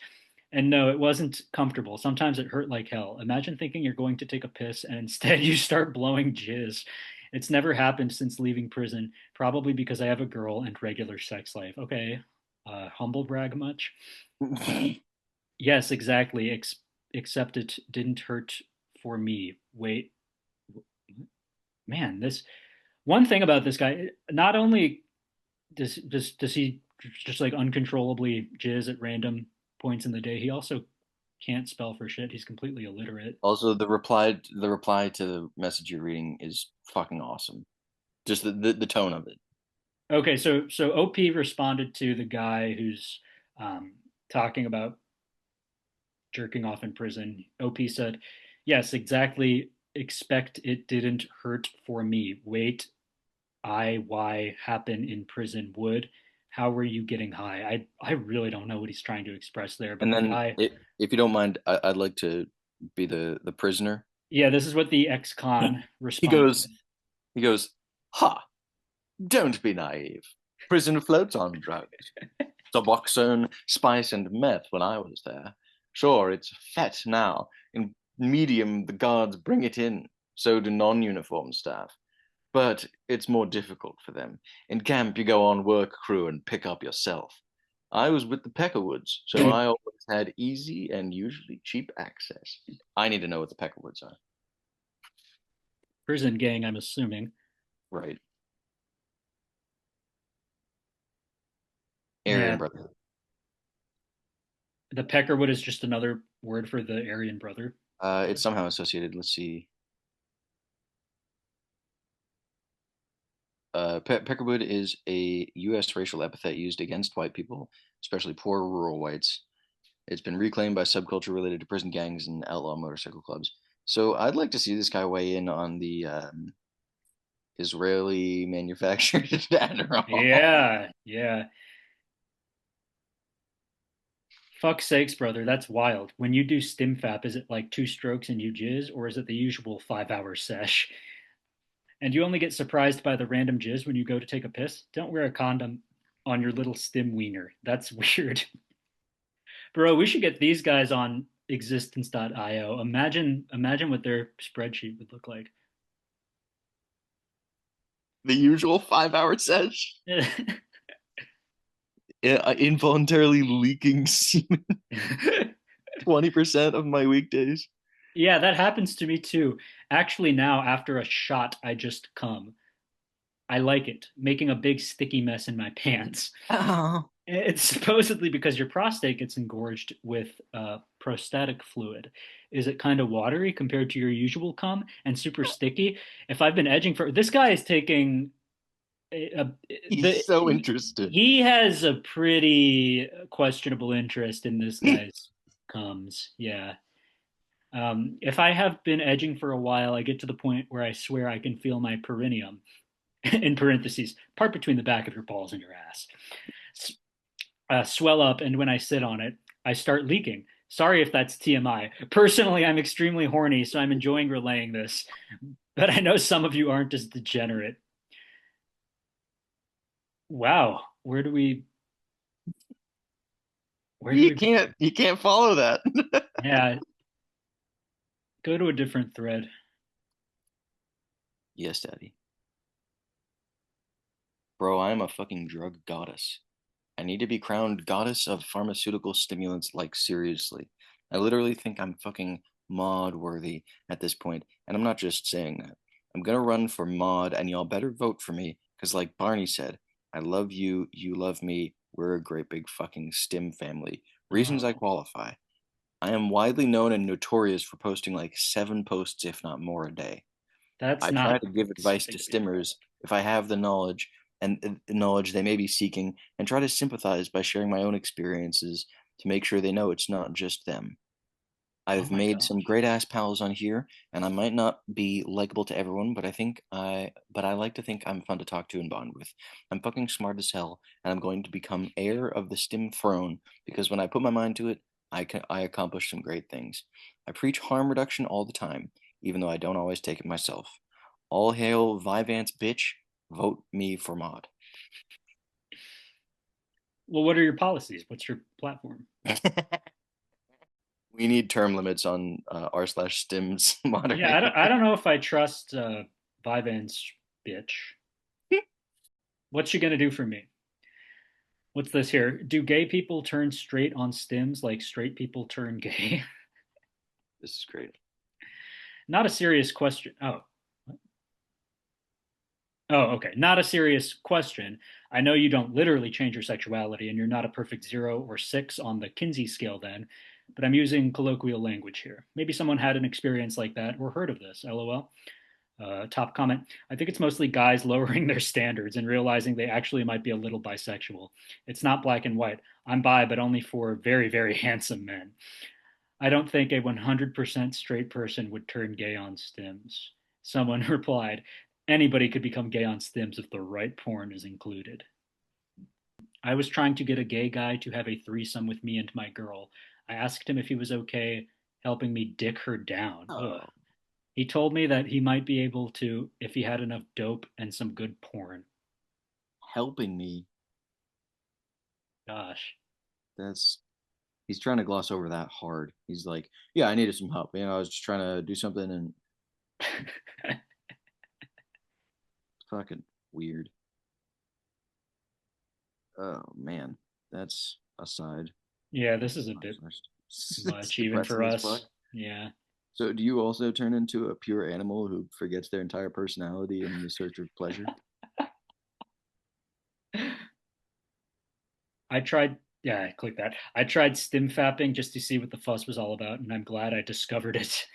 And no, it wasn't comfortable. Sometimes it hurt like hell. Imagine thinking you're going to take a piss and instead you start blowing jizz. It's never happened since leaving prison, probably because I have a girl and regular sex life. Okay. Humble brag much? Yes, exactly. Except it didn't hurt for me. Wait, man, this one thing about this guy, not only does he just like uncontrollably jizz at random points in the day, he also can't spell for shit. He's completely illiterate. Also, the reply to the message you're reading is fucking awesome. Just the tone of it. Okay, so OP responded to the guy who's um, talking about jerking off in prison. OP said, "Yes, exactly. Expect it didn't hurt for me. Wait, why happen in prison would. How were you getting high?" I really don't know what he's trying to express there, but And the then, guy, if you don't mind, I'd like to be the prisoner. yeah, this is what the ex-con He responded goes, with. he goes, ha! Don't be naive. Prison floats on drugs. Suboxone, spice, and meth when I was there. Sure, it's fet now. In medium, the guards bring it in. So do non-uniform staff. But it's more difficult for them. In camp, you go on work crew and pick up yourself. I was with the Peckerwoods, so I always had easy and usually cheap access. I need to know what the Peckerwoods are. Prison gang, I'm assuming. Right. Yeah, Aryan brother. the Peckerwood is just another word for the Aryan brother. It's somehow associated. Let's see. Peckerwood is a U.S. racial epithet used against white people, especially poor rural whites. It's been reclaimed by subculture related to prison gangs and outlaw motorcycle clubs. So I'd like to see this guy weigh in on the Israeli manufactured Adderall. Yeah, yeah. Fuck sakes, brother, that's wild. When you do StimFap, is it like 2 strokes and you jizz, or is it the usual 5 hour sesh? And you only get surprised by the random jizz when you go to take a piss? Don't wear a condom on your little stim wiener. That's weird. Bro, we should get these guys on existence.io. Imagine what their spreadsheet would look like. The usual 5 hour sesh. Involuntarily leaking semen 20% of my weekdays. Yeah, that happens to me too. Actually, now after a shot, I just come. I like it, making a big sticky mess in my pants. Oh. It's supposedly because your prostate gets engorged with prostatic fluid. Is it kind of watery compared to your usual cum and super sticky? If I've been edging for this guy is taking He's so interested. he has a pretty questionable interest in this guy's comes. Yeah. If I have been edging for a while, I get to the point where I swear I can feel my perineum, in parentheses, part between the back of your balls and your ass, swell up, and when I sit on it, I start leaking. Sorry if that's TMI. Personally, I'm extremely horny, so I'm enjoying relaying this. But I know some of you aren't as degenerate. Wow, where do You we can't follow that. yeah, go to a different thread. Yes, Daddy. Bro, I am a fucking drug goddess. I need to be crowned goddess of pharmaceutical stimulants, like seriously. I literally think I'm fucking mod worthy at this point, and I'm not just saying that. I'm gonna run for mod, and y'all better vote for me, because like Barney said, I love you, you love me, we're a great big fucking stim family. Reasons I Oh, qualify. I am widely known and notorious for posting like 7 posts, if not more, a day. that's I try not to give advice to something to be proud stimmers if I have the knowledge and the knowledge they may be seeking, and try to sympathize by sharing my own experiences to make sure they know it's not just them. of. Oh I've my made some gosh. great ass pals on here, and I might not be likable to everyone, but I like to think I'm fun to talk to and bond with. I'm fucking smart as hell, and I'm going to become heir of the Stim throne because when I put my mind to it, I accomplish some great things. I preach harm reduction all the time, even though I don't always take it myself. All hail Vyvanse bitch. Vote me for mod. Well, what are your policies? What's your platform? We need term limits on r/stims Yeah, moderator. I don't know if I trust Vyvanse bitch. What's she gonna do for me? What's this here? Do gay people turn straight on stims like straight people turn gay? This is great. Not a serious question. Oh. Oh, okay. Not a serious question. I know you don't literally change your sexuality and you're not a perfect 0 or 6 on the Kinsey scale then, but I'm using colloquial language here. Maybe someone had an experience like that or heard of this. LOL. Top comment. I think it's mostly guys lowering their standards and realizing they actually might be a little bisexual. It's not black and white. I'm bi, but only for very, very handsome men. I don't think a 100% straight person would turn gay on stims. Someone replied, anybody could become gay on stims if the right porn is included. I was trying to get a gay guy to have a threesome with me and my girl. I asked him if he was okay helping me dick her down. Oh, Ugh. He told me that he might be able to if he had enough dope and some good porn. helping me. Gosh. That's he's trying to gloss over that hard. He's like, yeah, I needed some help. I was just trying to do something and it's fucking weird. Oh man, that's aside. Yeah, this is a bit It's much even depressing for as us. fuck. Yeah. So, do you also turn into a pure animal who forgets their entire personality in the search of pleasure? I tried, yeah, I clicked that. I tried stim fapping just to see what the fuss was all about, and I'm glad I discovered it.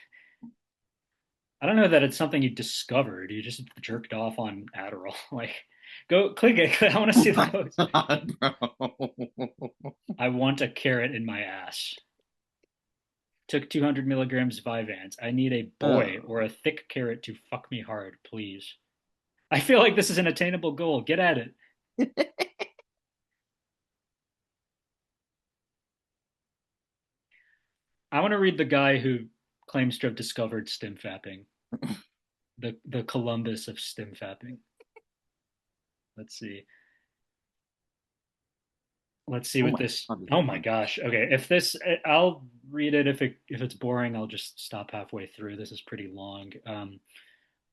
I don't know that it's something you discovered. You just jerked off on Adderall. Like, go click it. I want to see Oh the my post. god, bro! I want a carrot in my ass. Took 200 milligrams Vyvanse. I need a boy Oh, or a thick carrot to fuck me hard, please. I feel like this is an attainable goal. Get at it. I want to read the guy who claims to have discovered stim fapping, the Columbus of stim fapping. Let's see. Let's see oh what my this. god, Oh my gosh. Okay, if this, I'll read it. If it's boring, I'll just stop halfway through. This is pretty long.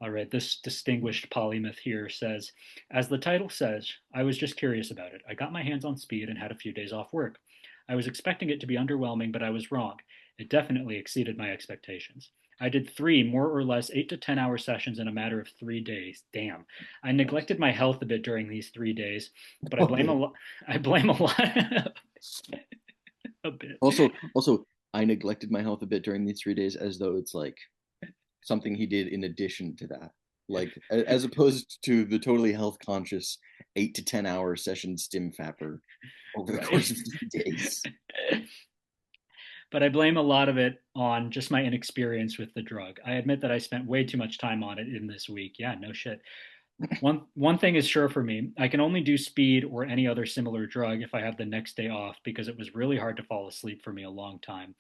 All right, this distinguished polymath here says, as the title says, I was just curious about it. I got my hands on speed and had a few days off work. I was expecting it to be underwhelming, but I was wrong. It definitely exceeded my expectations. I did 3 more or less 8 to 10 hour sessions in a matter of 3 days. Damn. I neglected my health a bit during these 3 days, but I blame a Okay. lot. I blame a lot. A bit. Also, I neglected my health a bit during these 3 days, as though it's like something he did in addition to that. Like as opposed to the totally health conscious 8 to 10 hour session stim fapper over the Right. course of 3 days. But I blame a lot of it on just my inexperience with the drug. I admit that I spent way too much time on it in this week. Yeah, no shit. One thing is sure for me. I can only do speed or any other similar drug if I have the next day off because it was really hard to fall asleep for me a long time.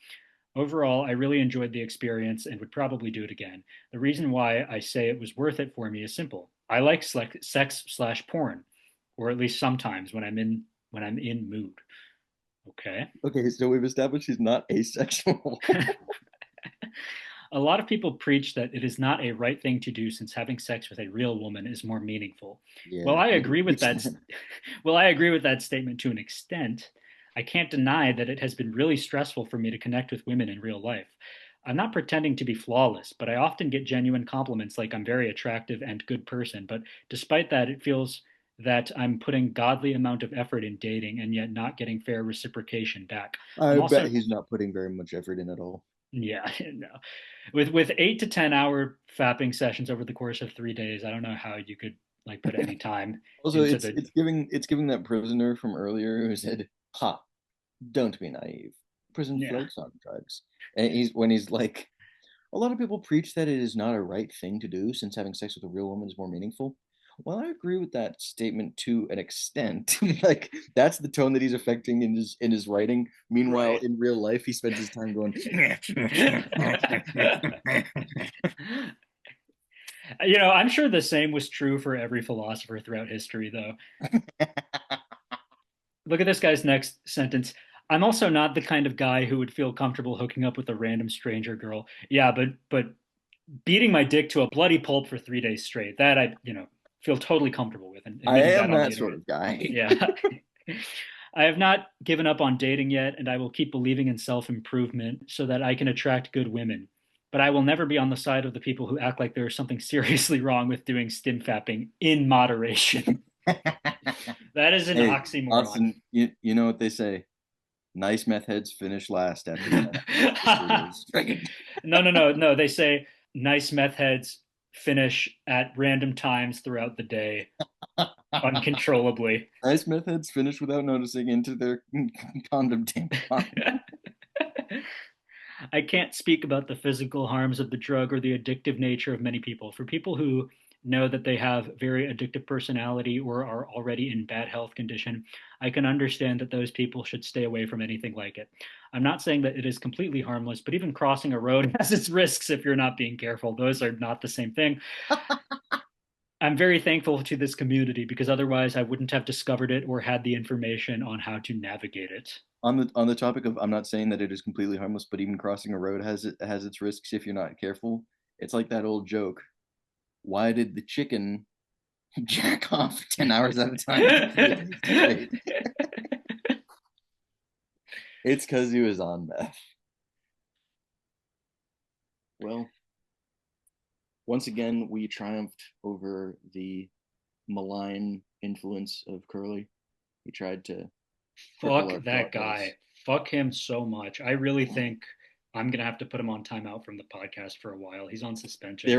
Overall, I really enjoyed the experience and would probably do it again. The reason why I say it was worth it for me is simple. I like sex/porn, or at least sometimes when I'm in mood. Okay. Okay, so we've established he's not asexual. A lot of people preach that it is not a right thing to do since having sex with a real woman is more meaningful. Well, Yeah, I we can agree with preach that. that. Well, I agree with that statement to an extent. I can't deny that it has been really stressful for me to connect with women in real life. I'm not pretending to be flawless, but I often get genuine compliments like I'm very attractive and good person. But despite that, it feels that I'm putting godly amount of effort in dating and yet not getting fair reciprocation back. I'm I bet also he's not putting very much effort in at all. yeah, no. With 8 to 10 hour fapping sessions over the course of 3 days, I don't know how you could like put any time Also, into it's the it's giving it's giving that prisoner from earlier who said, "Ha, don't be naive. Prison yeah. floats on drugs." And he's like, a lot of people preach that it is not a right thing to do since having sex with a real woman is more meaningful. Well, I agree with that statement to an extent. Like that's the tone that he's affecting in his writing. Meanwhile, Right. in real life, he spends his time going. I'm sure the same was true for every philosopher throughout history, though. Look at this guy's next sentence. I'm also not the kind of guy who would feel comfortable hooking up with a random stranger girl. Yeah, but beating my dick to a bloody pulp for 3 days straight. That I feel totally comfortable with, and I admitting am that on the that sort internet. of guy. Yeah. I have not given up on dating yet, and I will keep believing in self-improvement so that I can attract good women. But I will never be on the side of the people who act like there is something seriously wrong with doing stim fapping in moderation. That is an Hey, oxymoron. Austin, you know what they say? Nice meth heads finish last after the meth is drinking. No. They say nice meth heads finish at random times throughout the day uncontrollably. Nice meth heads finish without noticing into their condom tampon. I can't speak about the physical harms of the drug or the addictive nature of many people. For people who know that they have very addictive personality or are already in bad health condition, I can understand that those people should stay away from anything like it. I'm not saying that it is completely harmless, but even crossing a road has its risks if you're not being careful. Those are not the same thing. I'm very thankful to this community because otherwise I wouldn't have discovered it or had the information on how to navigate it. On the topic of, I'm not saying that it is completely harmless, but even crossing a road has its risks if you're not careful. It's like that old joke. Why did the chicken jack off 10 hours at a time? It's because he was on meth. Well, once again, we triumphed over the malign influence of Curly. He tried to Fuck that guy. Fuck him so much. I really think I'm gonna have to put him on timeout from the podcast for a while. He's on suspension.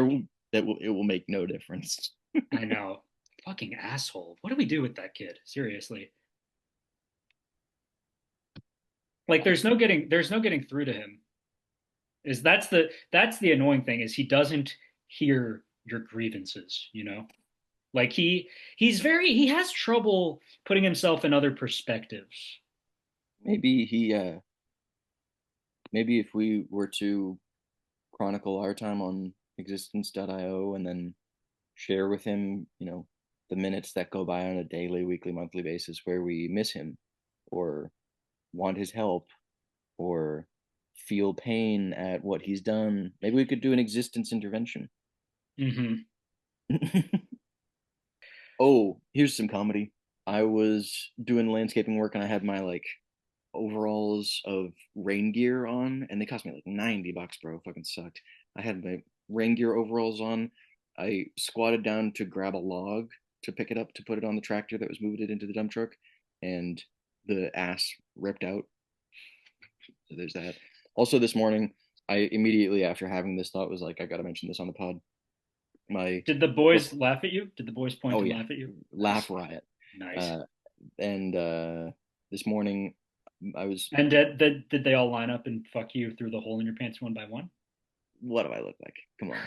It will make no difference. I know. Fucking asshole. What do we do with that kid? Seriously. Like there's no getting through to him. Is that's the annoying thing is he doesn't hear your grievances, you know? Like he has trouble putting himself in other perspectives. Maybe maybe if we were to chronicle our time on existence.io and then share with him, the minutes that go by on a daily, weekly, monthly basis where we miss him or want his help or feel pain at what he's done. Maybe we could do an existence intervention. Mm-hmm. Oh, here's some comedy. I was doing landscaping work and I had my overalls of rain gear on and they cost me like $90, bro. Fucking sucked. I had my rain gear overalls on. I squatted down to grab a log to pick it up to put it on the tractor that was moving it into the dump truck and the ass ripped out. So there's that. Also this morning, I immediately after having this thought was like, I gotta mention this on the pod. Did the boys laugh at you? Did the boys point and laugh at you? Laugh riot. Nice. And this morning I was. And did they all line up and fuck you through the hole in your pants one by one? What do I look like? Come on.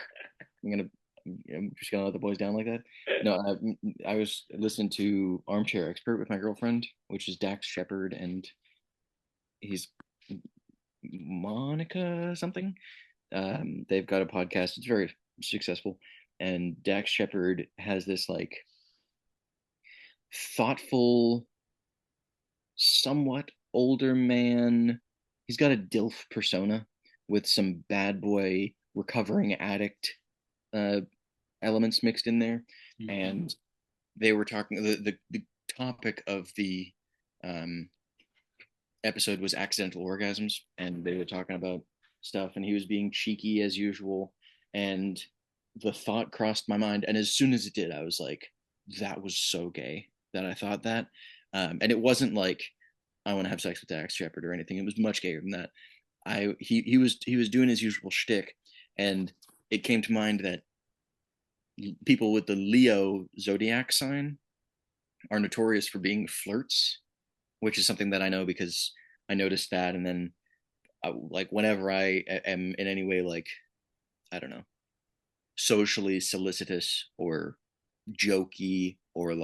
I'm just gonna let the boys down like that. No, I was listening to Armchair Expert with my girlfriend, which is Dax Shepard, and he's Monica something. They've got a podcast. It's very successful, and Dax Shepard has this thoughtful, somewhat older man. He's got a DILF persona with some bad boy recovering addict elements mixed in there. Mm-hmm. And they were talking, the topic of the episode was accidental orgasms, and they were talking about stuff, and he was being cheeky as usual. And the thought crossed my mind, and as soon as it did, I was like, that was so gay that I thought that. And it wasn't like I want to have sex with Dax Shepard or anything. It was much gayer than that. He was doing his usual shtick, and it came to mind that people with the Leo zodiac sign are notorious for being flirts, which is something that I know because I noticed that. And then whenever I am in any way I don't know, socially solicitous or jokey or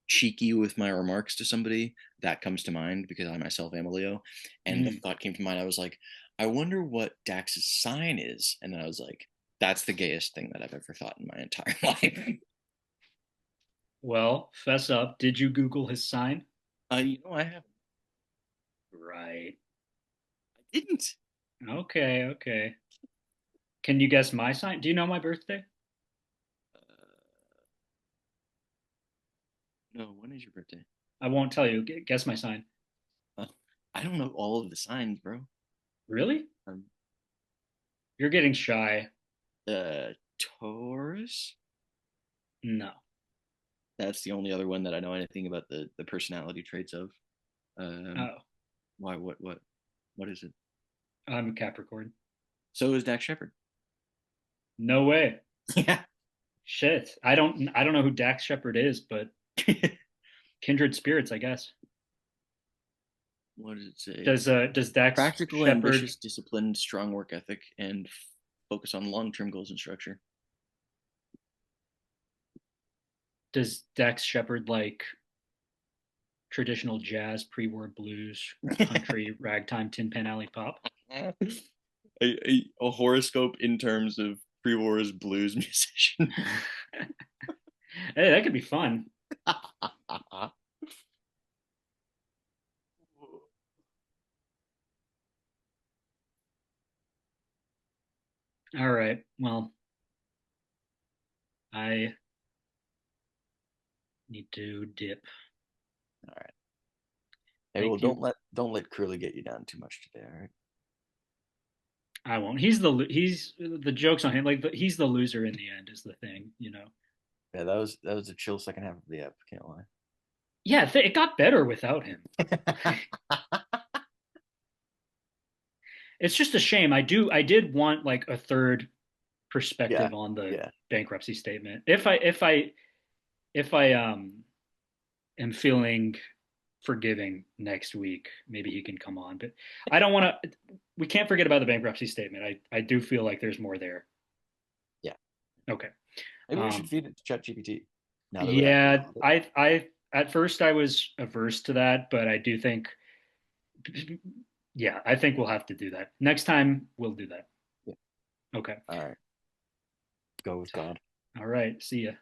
cheeky with my remarks to somebody, that comes to mind because I myself am a Leo. And the thought came to mind. I was like, I wonder what Dax's sign is. And then I was like, that's the gayest thing that I've ever thought in my entire life. Well, fess up. Did you Google his sign? I haven't. Right. I didn't. Okay. Can you guess my sign? Do you know my birthday? No, when is your birthday? I won't tell you. Guess my sign. I don't know all of the signs, bro. Really? Um, You're getting shy. Taurus. No. That's the only other one that I know anything about the personality traits of. Oh, Why? What is it? I'm a Capricorn. So is Dax Shepard. No way. Yeah. Shit. I don't know who Dax Shepard is, but kindred spirits, I guess. What does it say? Does Dax Practical, Shepard ambitious, disciplined, strong work ethic, and focus on long-term goals and structure. does Dax Shepard like traditional jazz, pre-war blues, country, ragtime, Tin Pan Alley pop? A horoscope in terms of pre-war's blues musician. Hey, that could be fun. All right. Well, I need to dip. All right. Hey, Thank well, you. don't let Curly get you down too much today. All right. I won't. He's the joke's on him. Like he's the loser in the end is the thing, you know. Yeah, that was a chill second half of the app. Can't lie. Yeah, it got better without him. It's just a shame. I did want like a third Yeah, perspective on the yeah. bankruptcy statement. If I am feeling forgiving next week, maybe he can come on. But I don't want to. We can't forget about the bankruptcy statement. I do feel like there's more there. Yeah. Okay. Maybe we should feed it to ChatGPT. Now that we actually Yeah, I at first I was averse to that, but I do think, yeah, I think we'll have to do that next time. We'll do that. Yeah. Okay. All right. Go with God. All right. See ya.